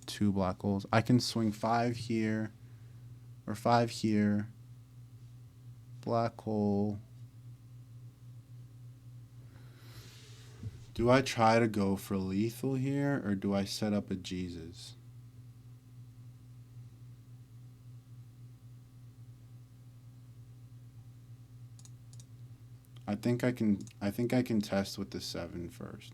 2 black holes. I can swing 5 here or 5 here. Black hole. Do I try to go for lethal here, or do I set up a Jesus? I think I can test with the 7 first.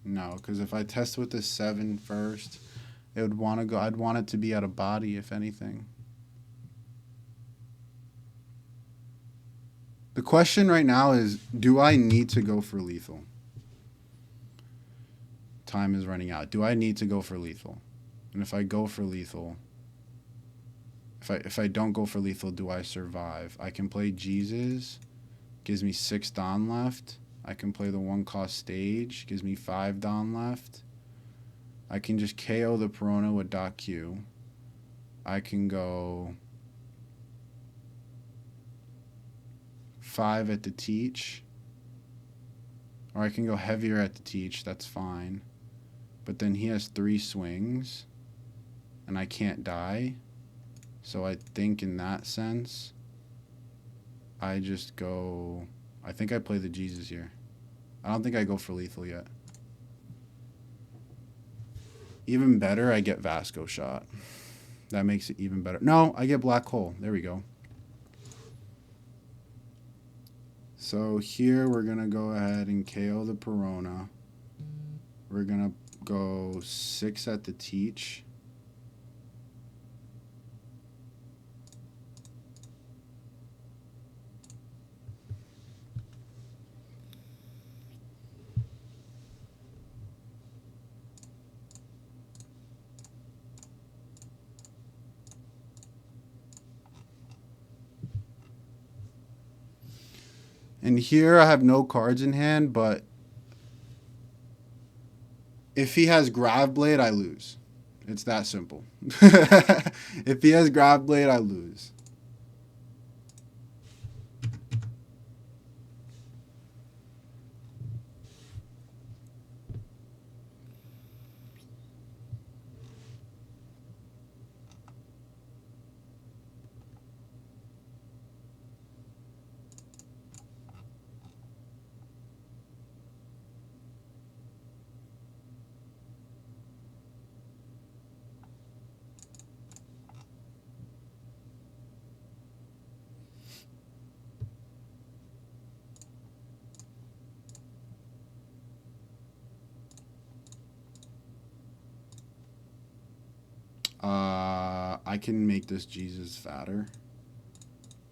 No, because if I test with the 7 first, it would want to go. I'd want it to be out of body, if anything. The question right now is, do I need to go for lethal? Time is running out. Do I need to go for lethal? And if I go for lethal, if I don't go for lethal, do I survive? I can play Jesus, gives me 6 Don left. I can play the 1 cost stage, gives me 5 Don left. I can just KO the Perona with Doc Q. I can go 5 at the teach. Or I can go heavier at the teach, that's fine. But then he has 3 swings, and I can't die. So I think in that sense, I just go... I think I play the Jesus here. I don't think I go for lethal yet. Even better, I get Vasco shot. That makes it even better. No, I get black hole. There we go. So here we're going to go ahead and KO the Perona. We're going to go 6 at the teach. And here I have no cards in hand, but if he has Grav Blade, I lose. It's that simple. If he has Grav Blade, I lose. I can make this Jesus fatter.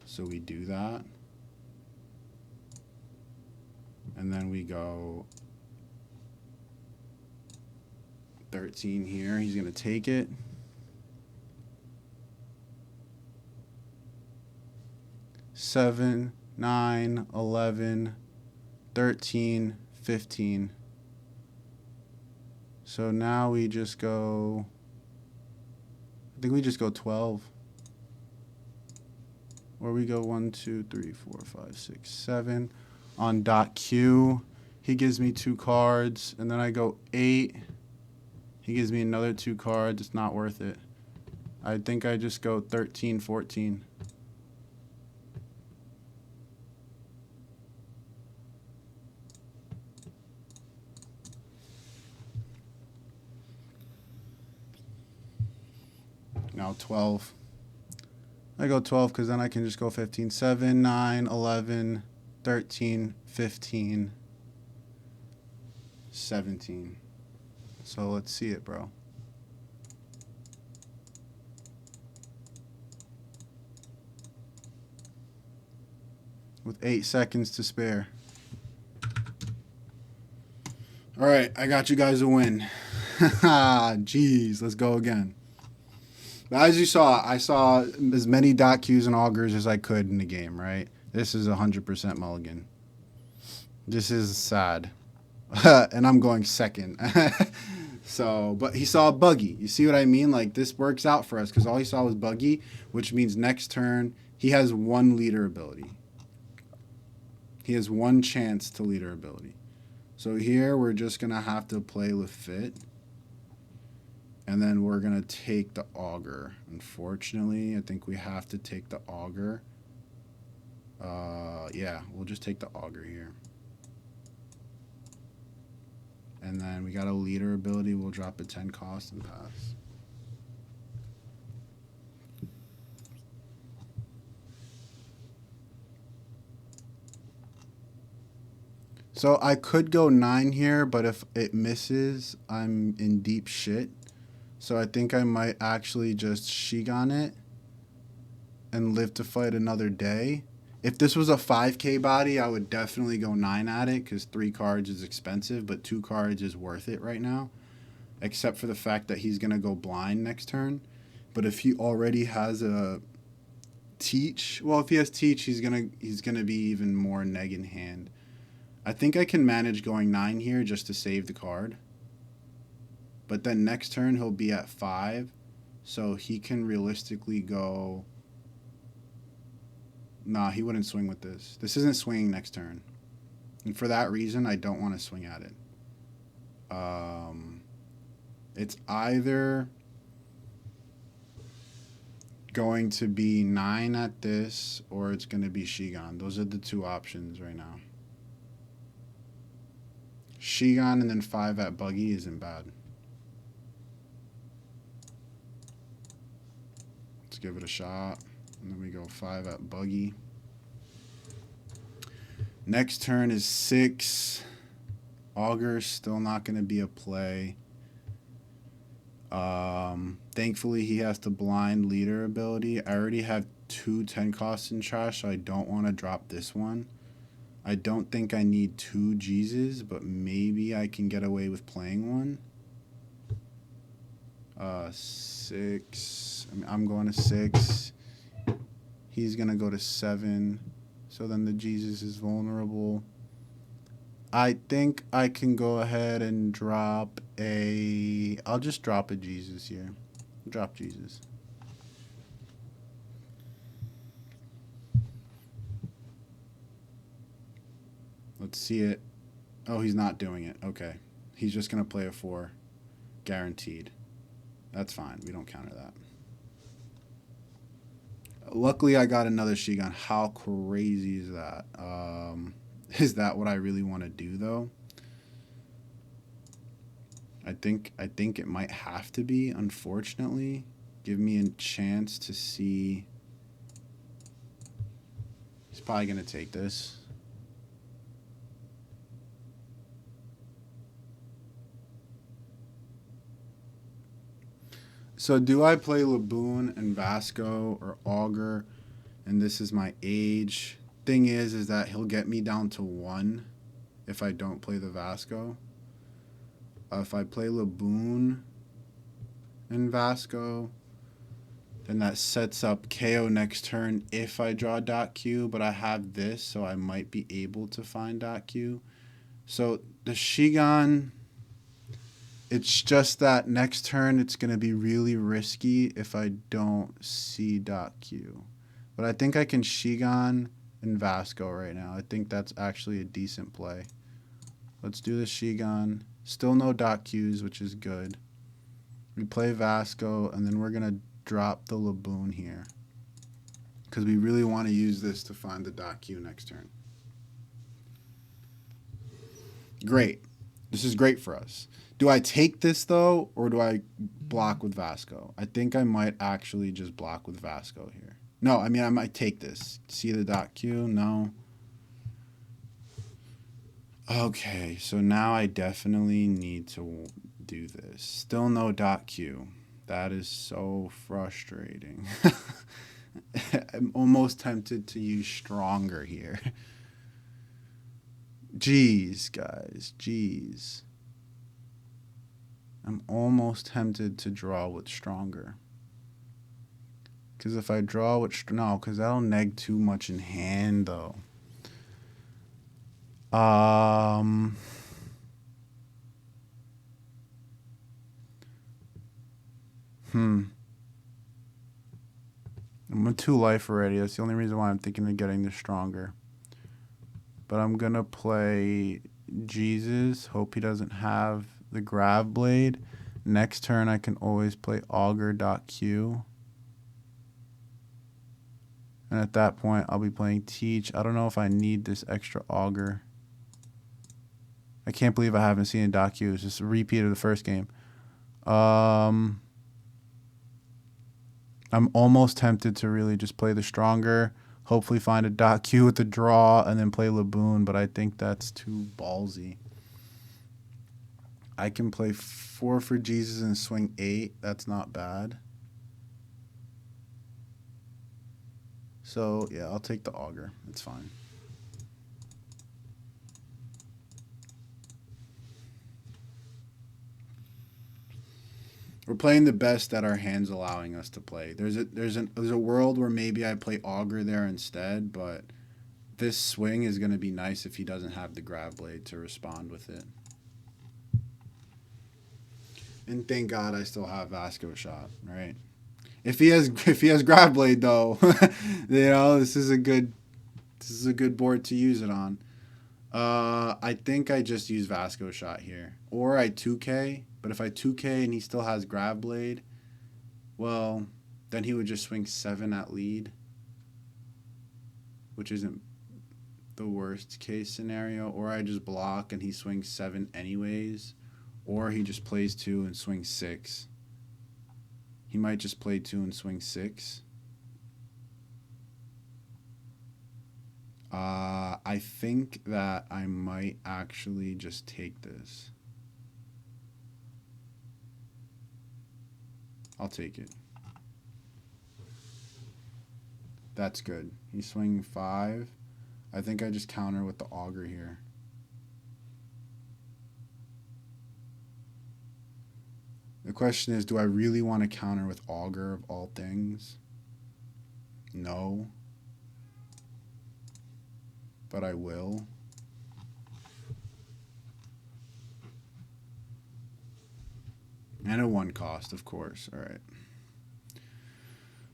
So we do that. And then we go 13 here. He's going to take it. Seven, 9, 11, 13, 15. So now we just go... I think we just go 12. Or we go 1, 2, 3, 4, 5, 6, 7. On Doc Q, he gives me 2 cards. And then I go 8. He gives me another 2 cards. It's not worth it. I think I just go 13, 14. Now 12. I go 12 because then I can just go 15. 7, 9, 11, 13, 15, 17. So let's see it, bro. With 8 seconds to spare. All right, I got you guys a win. Jeez, let's go again. But as you saw, I saw as many Doc Qs and augers as I could in the game, right? This is 100% mulligan. This is sad. And I'm going second. So, but he saw a buggy. You see what I mean? Like, this works out for us because all he saw was buggy, which means next turn he has 1 leader ability. He has 1 chance to leader ability. So here we're just going to have to play Lafitte. And then we're going to take the auger. Unfortunately, I think we have to take the auger. Yeah, we'll just take the auger here. And then we got a leader ability. We'll drop a 10 cost and pass. So I could go 9 here, but if it misses, I'm in deep shit. So I think I might actually just Shigan it and live to fight another day. If this was a 5K body, I would definitely go 9 at it because 3 cards is expensive, but 2 cards is worth it right now. Except for the fact that he's going to go blind next turn. But if he already has a teach, well, if he has teach, he's gonna be even more neg in hand. I think I can manage going 9 here just to save the card. But then next turn he'll be at 5, so he can realistically go. Nah, he wouldn't swing with this. This isn't swinging next turn, and for that reason, I don't want to swing at it. It's either going to be 9 at this, or it's going to be Shigan. Those are the 2 options right now. Shigan and then 5 at Buggy isn't bad. Let's give it a shot. And then we go 5 at Buggy. Next turn is 6. Auger's still not going to be a play. Thankfully, he has the blind leader ability. I already have 2 10 costs in trash, so I don't want to drop this one. I don't think I need 2 Jesus, but maybe I can get away with playing one. 6. I'm going to 6. He's going to go to 7. So then the Jesus is vulnerable. I think I can go ahead and drop a... I'll just drop a Jesus here. Drop Jesus. Let's see it. Oh, he's not doing it. Okay. He's just going to play a 4. Guaranteed. That's fine. We don't counter that. Luckily, I got another Shigan. How crazy is that? Is that what I really want to do, though? I think it might have to be, unfortunately. Give me a chance to see. He's probably going to take this. So do I play Laboon and Vasco or Auger? And this is my age. Thing is that he'll get me down to 1 if I don't play the Vasco. If I play Laboon and Vasco, then that sets up KO next turn if I draw Doc Q, but I have this, so I might be able to find Doc Q. So the Shigan, it's just that next turn it's going to be really risky if I don't see Doc Q. But I think I can Shigan and Vasco right now. I think that's actually a decent play. Let's do the Shigan. Still no Doc Qs, which is good. We play Vasco, and then we're going to drop the Laboon here. Because we really want to use this to find the Doc Q next turn. Great. This is great for us. Do I take this, though, or do I block with Vasco? I think I might actually just block with Vasco here. No, I mean, I might take this. See the Doc Q? No. Okay, so now I definitely need to do this. Still no Doc Q. That is so frustrating. I'm almost tempted to use stronger here. Jeez, guys. Jeez. I'm almost tempted to draw with stronger. Because if I draw with... No, because that'll neg too much in hand, though. I'm at 2 life already. That's the only reason why I'm thinking of getting this stronger. But I'm going to play Jesus. Hope he doesn't have the Grav Blade. Next turn, I can always play Auger Doc Q. And at that point, I'll be playing Teach. I don't know if I need this extra Augur. I can't believe I haven't seen Doc Q. It's just a repeat of the first game. I'm almost tempted to really just play the stronger, hopefully find a Doc Q with the draw, and then play Laboon, but I think that's too ballsy. I can play 4 for Jesus and swing 8. That's not bad. So, yeah, I'll take the Augur. It's fine. We're playing the best that our hand's allowing us to play. There's a world where maybe I play Augur there instead, but this swing is going to be nice if he doesn't have the grab blade to respond with it. And thank God I still have Vasco shot, right? If he has grab blade though, you know, this is a good board to use it on. I think I just use Vasco shot here, or I 2K. But if I 2K and he still has grab blade, well, then he would just swing 7 at lead, which isn't the worst case scenario. Or I just block and he swings 7 anyways, or he just plays 2 and swings 6. He might just play 2 and swing 6. I think that I might actually just take this. I'll take it. That's good. He's swinging 5. I think I just counter with the Augur here. The question is, do I really want to counter with Augur of all things? No. But I will. And a 1 cost, of course. All right.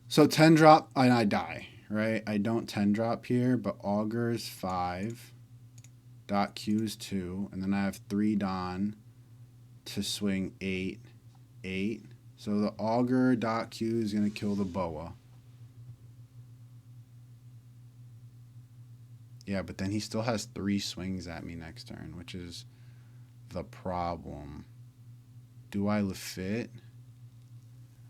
So 10 drop, and I die, right? I don't 10 drop here, but Augur is 5. Doc Q is 2. And then I have 3 Don to swing 8. 8. So the Augur Doc Q is going to kill the Boa. Yeah, but then he still has 3 swings at me next turn, which is the problem. Do I Lafitte?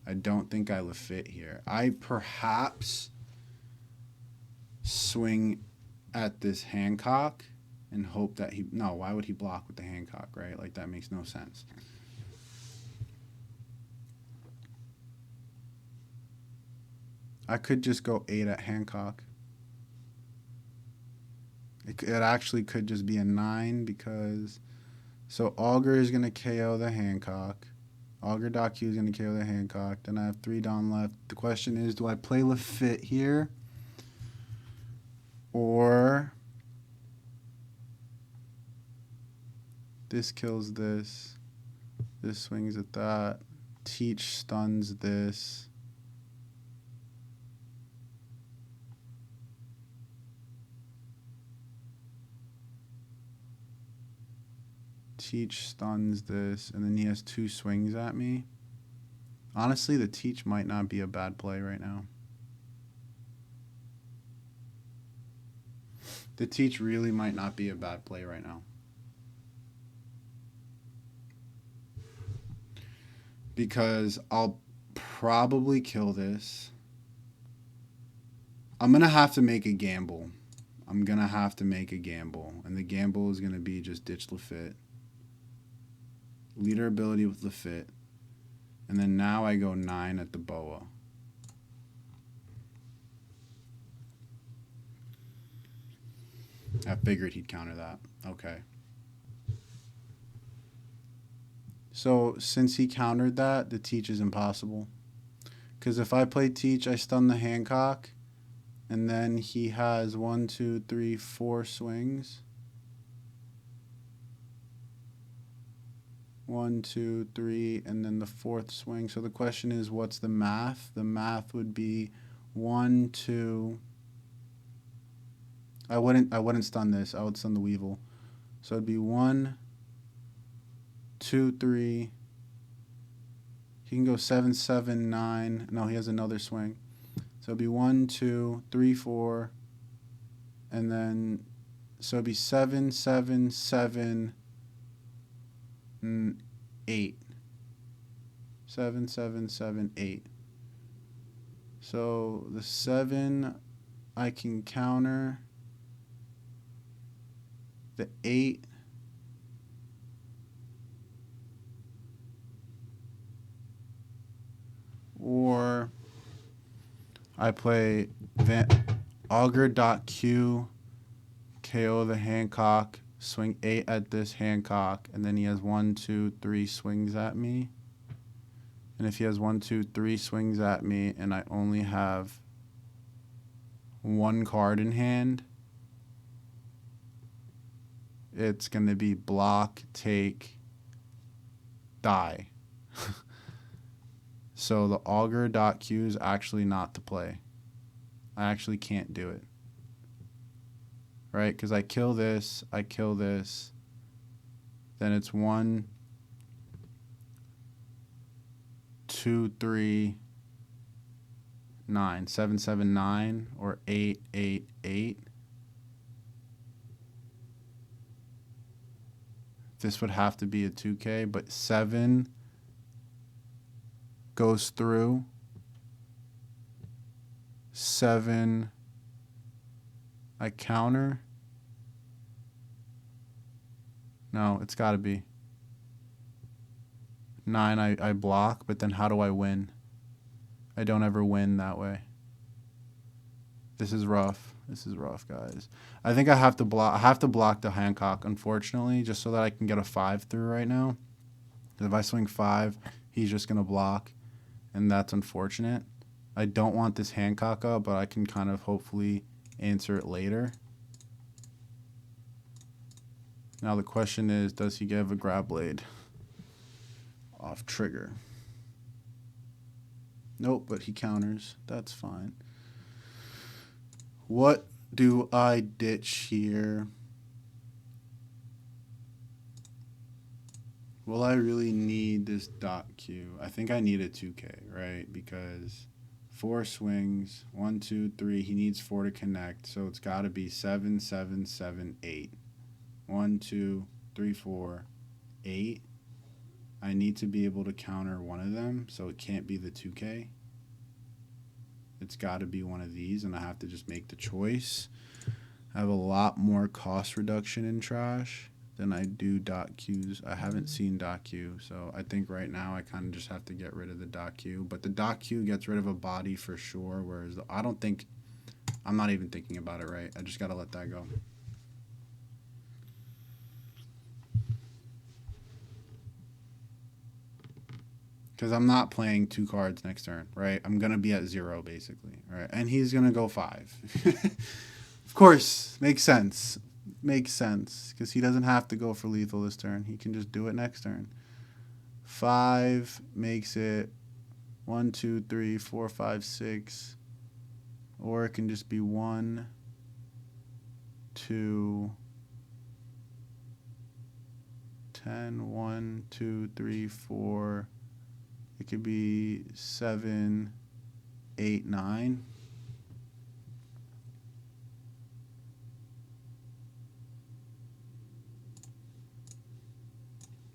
I don't think I Lafitte here. I perhaps swing at this Hancock and hope that he... No, why would he block with the Hancock, right? Like, that makes no sense. I could just go 8 at Hancock. It actually could just be a 9 because... So Augur is going to KO the Hancock. Augur Doc Q is going to KO the Hancock. Then I have 3 Don left. The question is, do I play Lafitte here? Or... this kills this. This swings at that. Teach stuns this. Teach stuns this, and then he has 2 swings at me. Honestly, the Teach might not be a bad play right now. The Teach really might not be a bad play right now. Because I'll probably kill this. I'm going to have to make a gamble. And the gamble is going to be just ditch Lafitte. Leader ability with Lafitte. And then now I go 9 at the Boa. I figured he'd counter that. Okay. So since he countered that, the Teach is impossible. Because if I play Teach, I stun the Hancock. And then he has 1, 2, 3, 4 swings. 1, 2, 3, and then the 4th swing. So the question is, what's the math? The math would be 1, 2. I wouldn't stun this. I would stun the Weevil. So it'd be 1, 2, 3. He can go 7, 7, 9. No, he has another swing. So So it'd be 1, 2, 3, 4, and then so it'd be 7, 7, 7, 8. 7, 7, 7, 8. So the 7 I can counter. The 8 or I play Augur Doc Q, KO the Hancock, swing 8 at this Hancock, and then he has 1, 2, 3 swings at me. And if he has 1, 2, 3 swings at me and I only have 1 card in hand, it's going to be block, take, die. So the Augur Doc Q is actually not to play. I actually can't do it. Right? Because I kill this, then it's 1, 2, 3, 9. 7, 7, 9, or 8, 8, 8. This would have to be a 2K, but 7 goes through. 7, I counter. No, it's got to be. 9, I block, but then how do I win? I don't ever win that way. This is rough. This is rough, guys. I think I have to block. I have to block the Hancock, unfortunately, just so that I can get a 5 through right now. If I swing 5, he's just gonna block, and that's unfortunate. I don't want this Hancock up, but I can kind of hopefully answer it later. Now the question is, does he give a grab blade off trigger? Nope, but he counters. That's fine. What do I ditch here? Will I really need this Doc Q? I think I need a 2K, right? Because 4 swings, 1, 2, 3. He needs 4 to connect, so it's got to be 7, 7, 7, 8. 1, 2, 3, 4, 8. I need to be able to counter one of them, so it can't be the 2K. It's got to be one of these, and I have to just make the choice. I have a lot more cost reduction in trash than I do Doc Qs. I haven't seen Doc Q, so I think right now I kind of just have to get rid of the Doc Q. But the Doc Q gets rid of a body for sure, whereas I don't think, I'm not even thinking about it right. I just got to let that go. Because I'm not playing 2 cards next turn, right? I'm going to be at 0, basically, right? And he's going to go 5. Of course, makes sense. Makes sense. Because he doesn't have to go for lethal this turn. He can just do it next turn. 5 makes it 1, 2, 3, 4, 5, 6. Or it can just be 1, 2, 10, 1, 2, 3, 4. It could be 7, 8, 9.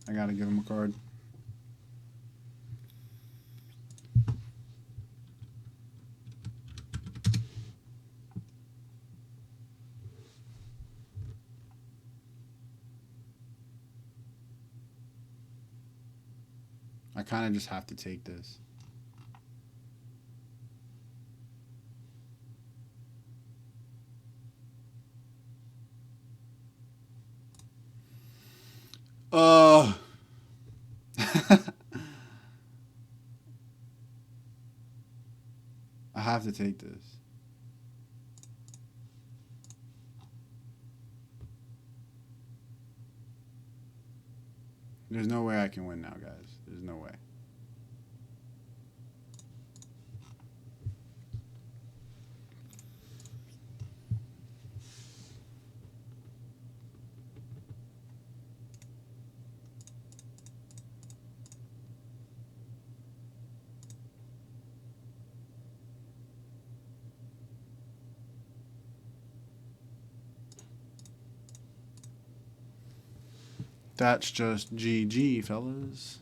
I gotta give him a card. I kind of just have to take this. I have to take this. There's no way I can win now, guys. There's no way. That's just GG, fellas.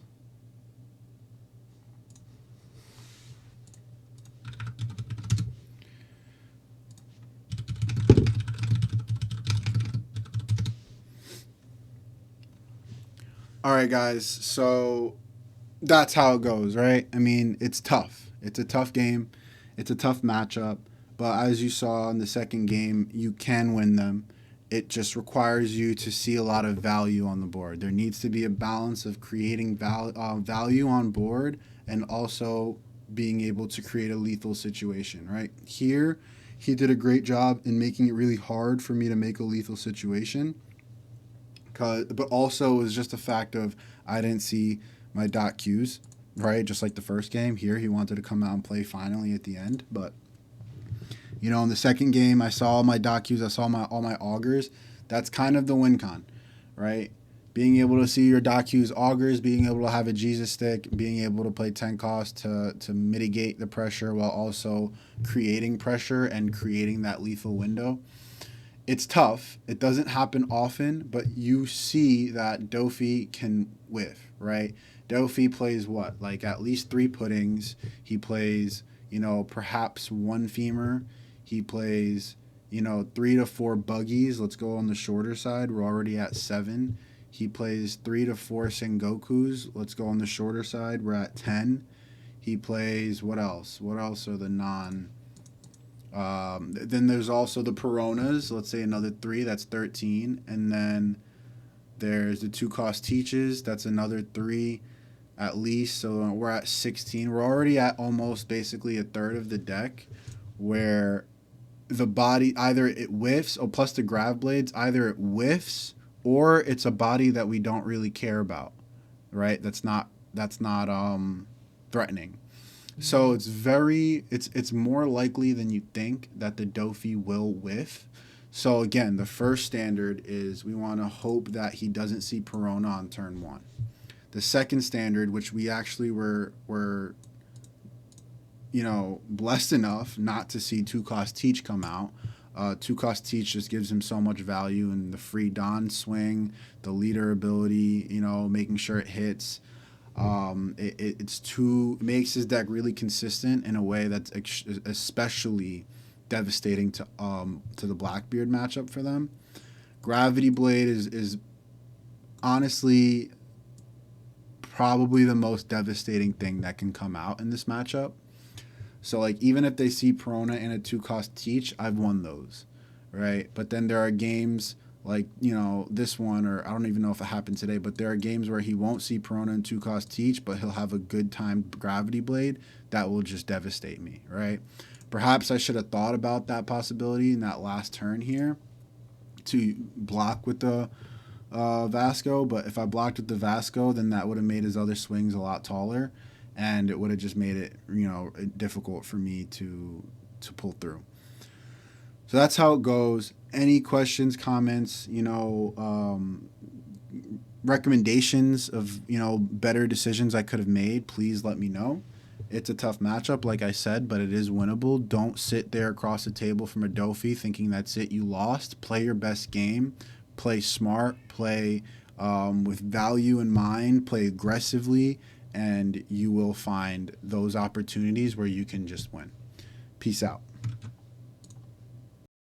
All right, guys. So that's how it goes, right? I mean, it's tough. It's a tough game. It's a tough matchup. But as you saw in the second game, you can win them. It just requires you to see a lot of value on the board. There needs to be a balance of creating value on board and also being able to create a lethal situation, right? Here, he did a great job in making it really hard for me to make a lethal situation. But also, it was just a fact of I didn't see my Doc Qs, right? Just like the first game. Here, he wanted to come out and play finally at the end. But, in the second game, I saw my Doc Qs, I saw all my augers. That's kind of the win con, right? Being able to see your Doc Qs augers, being able to have a Jesus stick, being able to play 10 cost to mitigate the pressure while also creating pressure and creating that lethal window. It's tough. It doesn't happen often, but you see that DOFFY can whiff, right? DOFFY plays what? Like at least 3 puddings. He plays, perhaps 1 femur. He plays, 3 to 4 buggies. Let's go on the shorter side. We're already at 7. He plays 3 to 4 Sengokus. Let's go on the shorter side. We're at 10. He plays what else? What else are the non? Then there's also the Peronas. Let's say another 3. That's 13. And then there's the 2 cost teaches. That's another 3 at least. So we're at 16. We're already at almost basically a third of the deck where the body either it whiffs, or plus the grav blades, either it whiffs or it's a body that we don't really care about, right? That's not threatening. So it's more likely than you think that the DOFFY will whiff. So again, the first standard is we want to hope that he doesn't see Perona on turn 1. The second standard, which we actually were blessed enough not to see 2 cost teach come out. 2 cost teach just gives him so much value in the free Don swing, the leader ability, making sure it hits. It makes his deck really consistent in a way that's especially devastating to the Blackbeard matchup for them. Gravity Blade is honestly probably the most devastating thing that can come out in this matchup. So like even if they see Perona and a 2 cost teach, I've won those, right? But then there are games like, this one, or I don't even know if it happened today, but there are games where he won't see Perona and 2 cost teach, but he'll have a good time Gravity Blade that will just devastate me, right? Perhaps I should have thought about that possibility in that last turn here to block with the Vasco, but if I blocked with the Vasco, then that would have made his other swings a lot taller, and it would have just made it, difficult for me to pull through. So that's how it goes. Any questions, comments, recommendations of, better decisions I could have made, please let me know. It's a tough matchup, like I said, but it is winnable. Don't sit there across the table from a DOFFY thinking that's it, you lost. Play your best game. Play smart. Play with value in mind. Play aggressively, and you will find those opportunities where you can just win. Peace out.